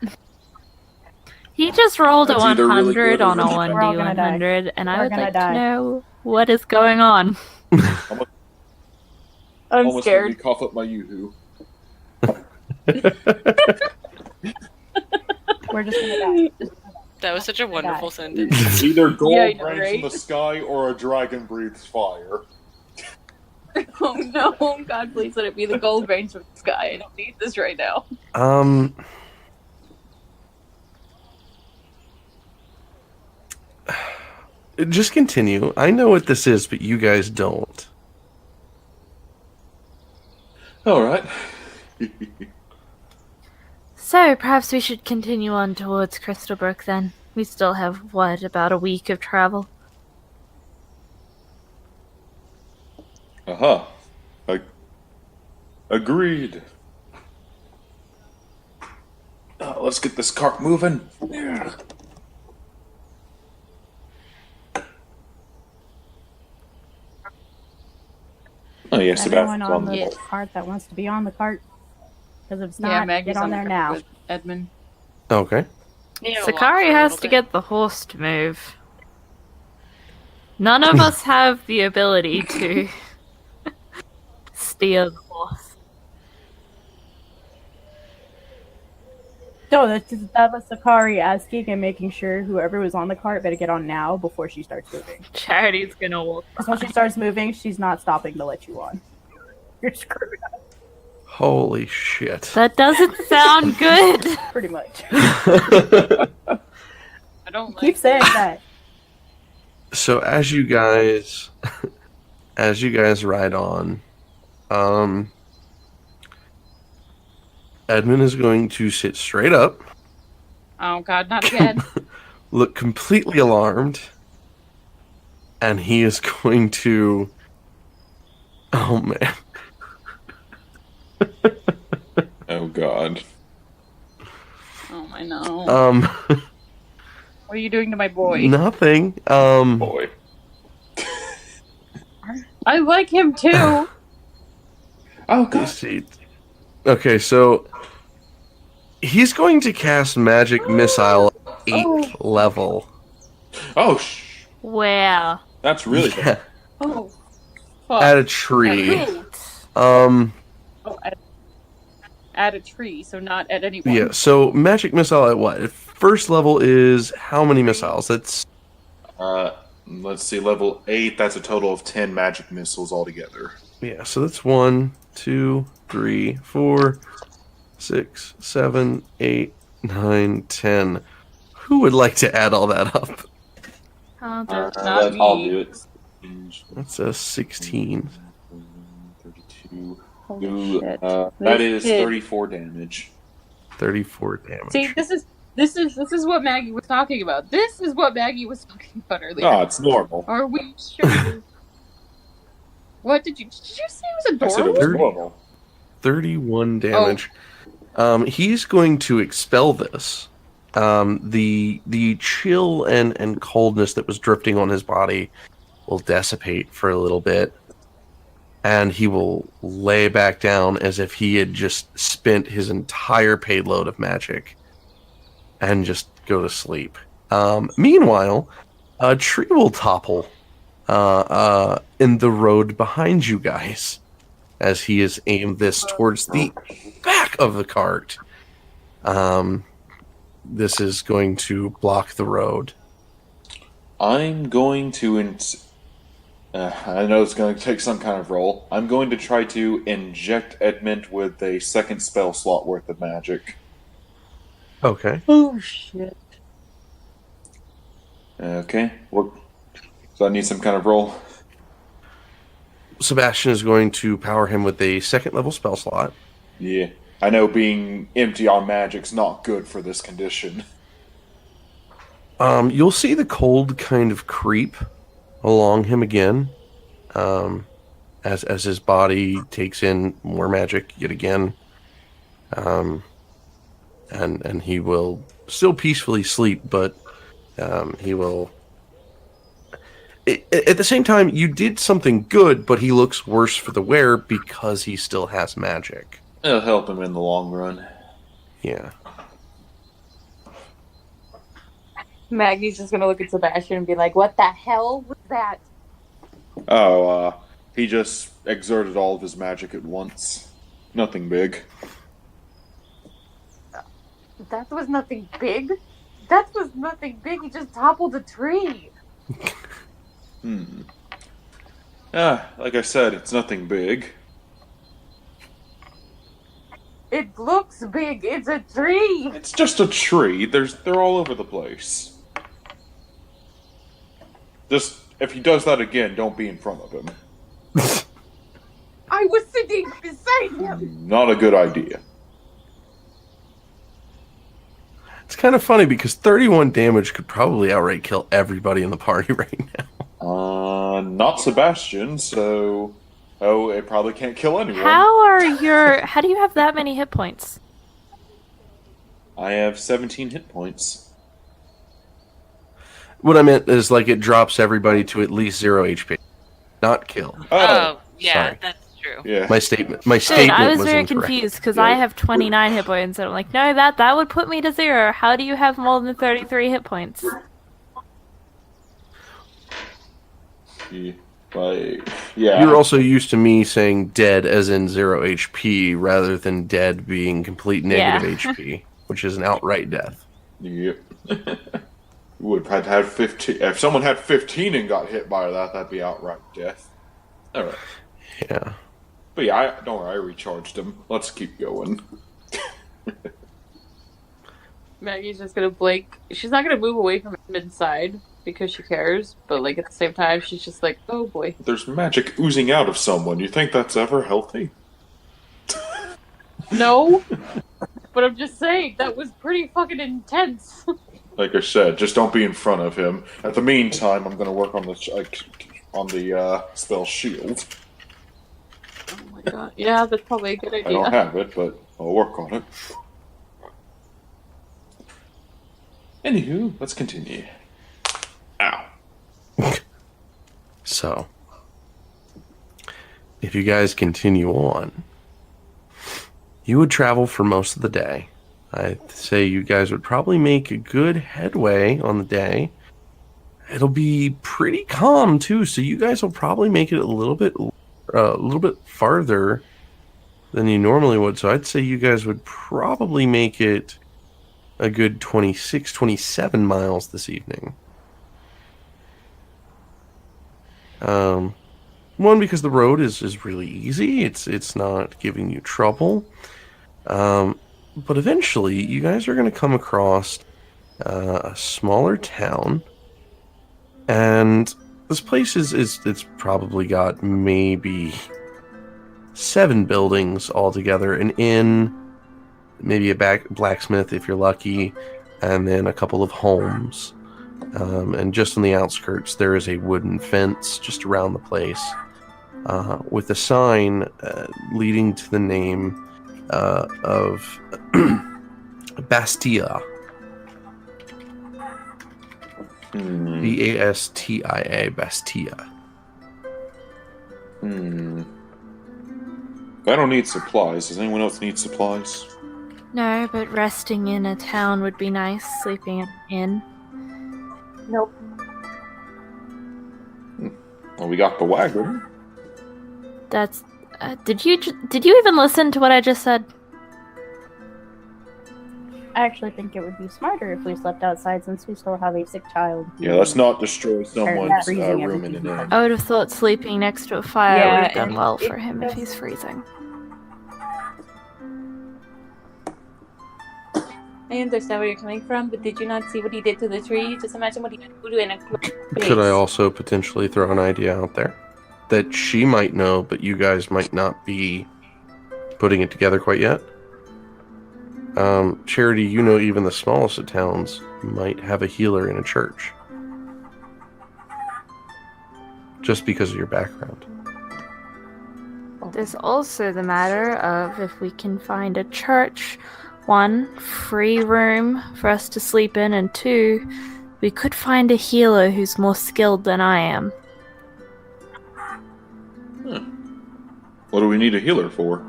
He just rolled a That's either really 100 good or on a really bad. We're all gonna die. 1d100, and I We're would gonna like die. to know what is going on. I'm Almost scared. made me cough up my yoo-hoo. We're just gonna die. That was such a wonderful Die. sentence. It's either gold Yeah, I know, rains right? from the sky or a dragon breathes fire. Oh no, God, please let it be the gold range from the sky. I don't need this right now. Just continue. I know what this is, but you guys don't. All right. So, perhaps we should continue on towards Crystalbrook then. We still have, what, about a week of travel? Uh-huh. Agreed. Let's get this cart moving. Oh, yeah, Everyone Sebastian's on on the the cart that wants to be on the cart. Because if it's Yeah, not, Maggie's get on the there cart now. with Edmund. Okay. You know, walk Sicarii for a has little to bit. get the horse to move. None of us have the ability to steer the horse. No, that was Sicarii asking and making sure whoever was on the cart better get on now before she starts moving. Charity's gonna walk. Because when she starts moving, she's not stopping to let you on. You're screwed up, Holy shit. That doesn't sound good. pretty much. I don't Keep saying that. So as you guys ride on, Edmund is going to sit straight up, Oh God, not again. look completely alarmed, and he is going to. Oh man. Oh, God. Oh I know. Um. What are you doing to my boy? Nothing. Boy. I like him too. Oh, Let's God. see. Okay, so he's going to cast Magic Missile 8th level. Oh, Where? that's really Yeah, Oh, fuck. at a tree. Oh, at a tree, so not at anyone. Yeah, so Magic Missile at what? First level is how many missiles? That's let's see, level 8, that's a total of 10 magic missiles altogether. yeah, so that's 1, 2, 3, 4, 6, 7, 8, 9, 10. Who would like to add all that up? I'll do it. Not me. I'll do it. That's a 16. 32. Holy shit. That This is kid. 34 damage. 34 damage. See, this is what Maggie was talking about. This is what Maggie was talking about earlier. No, it's normal. Are we sure? What did you say? It was I said it adorable. was normal. 31 damage. He's going to expel this. The chill and coldness that was drifting on his body will dissipate for a little bit, and he will lay back down as if he had just spent his entire payload of magic and just go to sleep. Meanwhile, a tree will topple in the road behind you guys as he has aimed this towards the back of the cart. This is going to block the road. I'm going to... I know it's going to take some kind of roll. I'm going to try to inject Edmund with a second spell slot worth of magic. Okay. Oh shit. Okay. So I need some kind of roll. Sebastian is going to power him with a second level spell slot. Yeah. I know being empty on magic's not good for this condition. You'll see the cold kind of creep along him again, as his body takes in more magic yet again, and he will still peacefully sleep, but he will. At the same time, you did something good, but he looks worse for the wear because he still has magic. It'll help him in the long run. Yeah. Maggie's just gonna look at Sebastian and be like, "What the hell was that?" Oh, he just exerted all of his magic at once. Nothing big. That was nothing big. That was nothing big. He just toppled a tree. Like I said, it's nothing big. It looks big. It's a tree. It's just a tree. They're all over the place. Just, if he does that again, don't be in front of him. I was sitting beside him. Not a good idea. It's kind of funny because 31 damage could probably outright kill everybody in the party right now. Not Sebastian, so... Oh, it probably can't kill anyone. How do you have that many hit points? I have 17 hit points. What I meant is, like, it drops everybody to at least 0 HP. Not kill. Oh, yeah, sorry. that's true. Yeah. My statement I was was very incorrect. confused because I have 29 hit points, and I'm like, no, that would put me to 0. How do you have more than 33 hit points? Yeah. You're also used to me saying dead as in 0 HP rather than dead being complete negative HP, which is an outright death. Yep. Would have had 15. If someone had 15 and got hit by that, that'd be outright death. All right. Yeah. But yeah, don't worry, I recharged him. Let's keep going. Maggie's just gonna blink. She's not gonna move away from him inside because she cares, but like at the same time, she's just like, "Oh boy." There's magic oozing out of someone. You think that's ever healthy? No, but I'm just saying that was pretty fucking intense. Like I said, just don't be in front of him. At the meantime, I'm gonna work on the spell shield. Oh my god. Yeah, that's probably a good idea. I don't have it, but I'll work on it. Anywho, let's continue. Ow. So, if you guys continue on, you would travel for most of the day. I'd say you guys would probably make a good headway on the day. It'll be pretty calm too, so you guys will probably make it a little bit farther than you normally would. So I'd say you guys would probably make it a good 26, 27 miles this evening. One, because the road is really easy. It's not giving you trouble. But eventually, you guys are going to come across a smaller town, and this place it's probably got maybe 7 buildings altogether, an inn, maybe a blacksmith if you're lucky, and then a couple of homes. And just on the outskirts, there is a wooden fence just around the place, with a sign leading to the name of Bastia. Bastia. Bastia. I don't need supplies. Does anyone else need supplies? No, but resting in a town would be nice. Sleeping in. Nope. Well, we got the wagon. That's. Did you even listen to what I just said? I actually think it would be smarter if we slept outside since we still have a sick child. Yeah, let's not destroy someone's freezing room in everything. an inn. I would have thought sleeping next to a fire Yeah, would have done and well it for him if does- he's freezing. I understand where you're coming from, but did you not see what he did to the tree? Just imagine what he would do in a closed space. Could I also potentially throw an idea out there that she might know, but you guys might not be putting it together quite yet? Charity, you know even the smallest of towns might have a healer in a church. Just because of your background. There's also the matter of if we can find a church, 1, free room for us to sleep in, and 2, we could find a healer who's more skilled than I am. What do we need a healer for?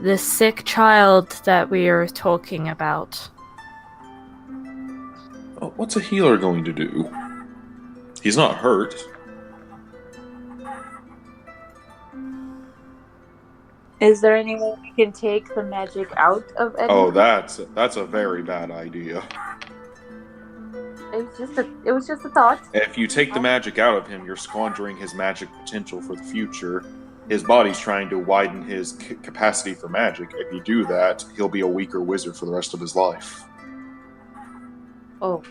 The sick child that we are talking about. Oh, what's a healer going to do? He's not hurt. Is there any way we can take the magic out of Etta? Oh, that's a very bad idea. It was just a thought. If you take the magic out of him, you're squandering his magic potential for the future. His body's trying to widen his capacity for magic. If you do that, he'll be a weaker wizard for the rest of his life. Oh,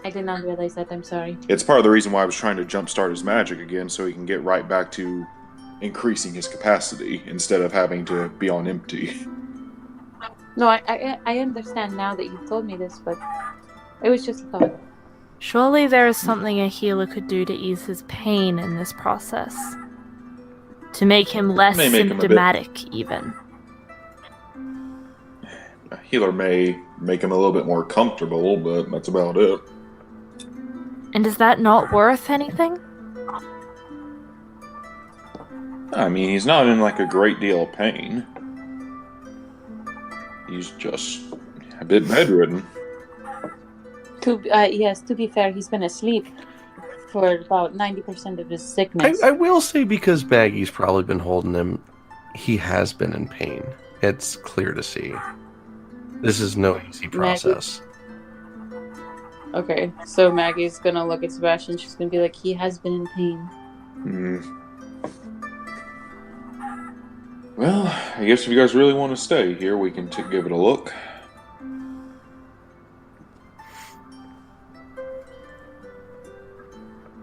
I did not realize that. I'm sorry. It's part of the reason why I was trying to jumpstart his magic again, so he can get right back to increasing his capacity instead of having to be on empty. No, I understand now that you've told me this, but it was just a thought. Surely there is something a healer could do to ease his pain in this process. To make him less May make him a bit- symptomatic, even. A healer may make him a little bit more comfortable, but that's about it. And is that not worth anything? I mean, he's not in like a great deal of pain. He's just a bit bedridden. Yes, to be fair, he's been asleep for about 90% of his sickness. I will say, because Maggie's probably been holding him, he has been in pain. It's clear to see. This is no easy process. Okay, so Maggie's gonna look at Sebastian. She's gonna be like, he has been in pain. Hmm. Well, I guess if you guys really want to stay here, we can give it a look.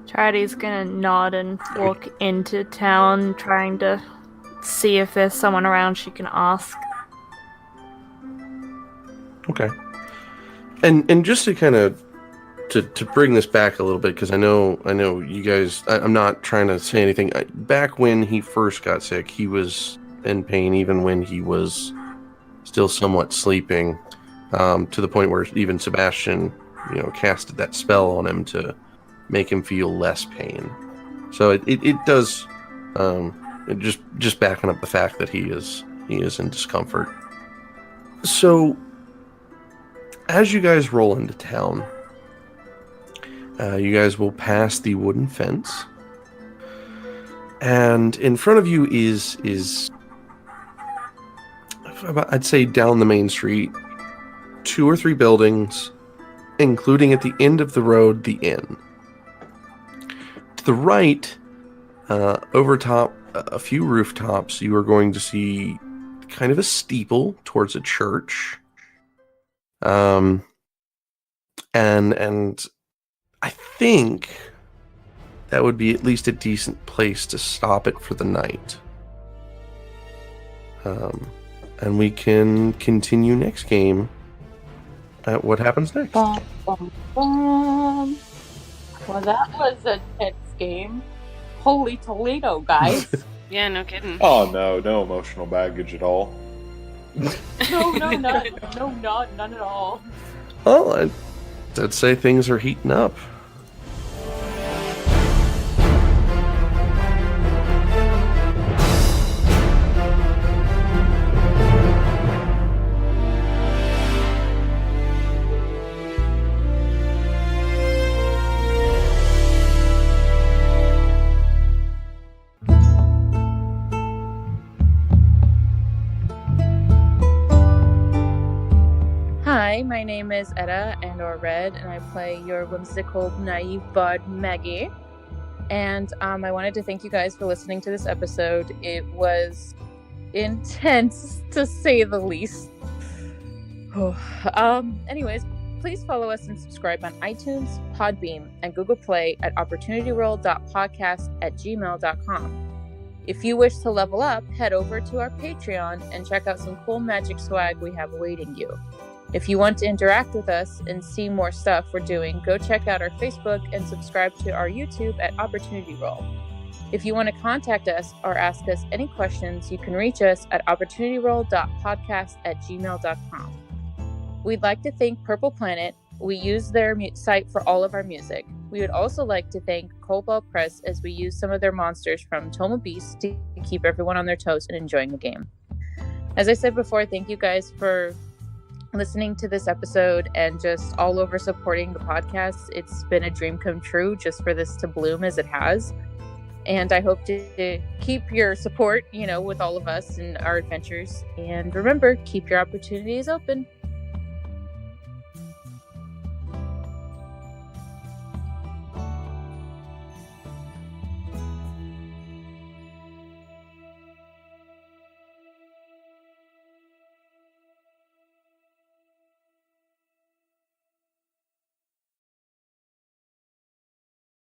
Charity's gonna nod and walk into town, trying to see if there's someone around she can ask. Okay. And just to kind of to bring this back a little bit, because I know you guys. I'm not trying to say anything. Back when he first got sick, he was in pain, even when he was still somewhat sleeping, to the point where even Sebastian, casted that spell on him to make him feel less pain. So it does, just backing up the fact that he is in discomfort. So as you guys roll into town, you guys will pass the wooden fence, and in front of you is I'd say down the main street, 2 or 3 buildings, including at the end of the road, the inn. To the right, over top a few rooftops, you are going to see kind of a steeple towards a church. And I think that would be at least a decent place to stop it for the night. And we can continue next game at what happens next. Bum, bum, bum. Well, that was a tense game. Holy Toledo, guys. Yeah, no kidding. Oh no emotional baggage at all. No, none at all. Well, I'd say things are heating up. Hi, my name is Etta and/or Red, and I play your whimsical, naive bard, Maggie. And I wanted to thank you guys for listening to this episode. It was intense, to say the least. Anyways, please follow us and subscribe on iTunes, Podbean, and Google Play at opportunityroll.podcast@gmail.com. If you wish to level up, head over to our Patreon and check out some cool magic swag we have awaiting you. If you want to interact with us and see more stuff we're doing, go check out our Facebook and subscribe to our YouTube at Opportunity Roll. If you want to contact us or ask us any questions, you can reach us at opportunityroll.podcast@gmail.com. We'd like to thank Purple Planet. We use their site for all of our music. We would also like to thank Kobold Press, as we use some of their monsters from Tome of Beasts to keep everyone on their toes and enjoying the game. As I said before, thank you guys for listening to this episode and just all over supporting the podcast. It's been a dream come true just for this to bloom as it has. And I hope to keep your support, with all of us and our adventures. And remember, keep your opportunities open.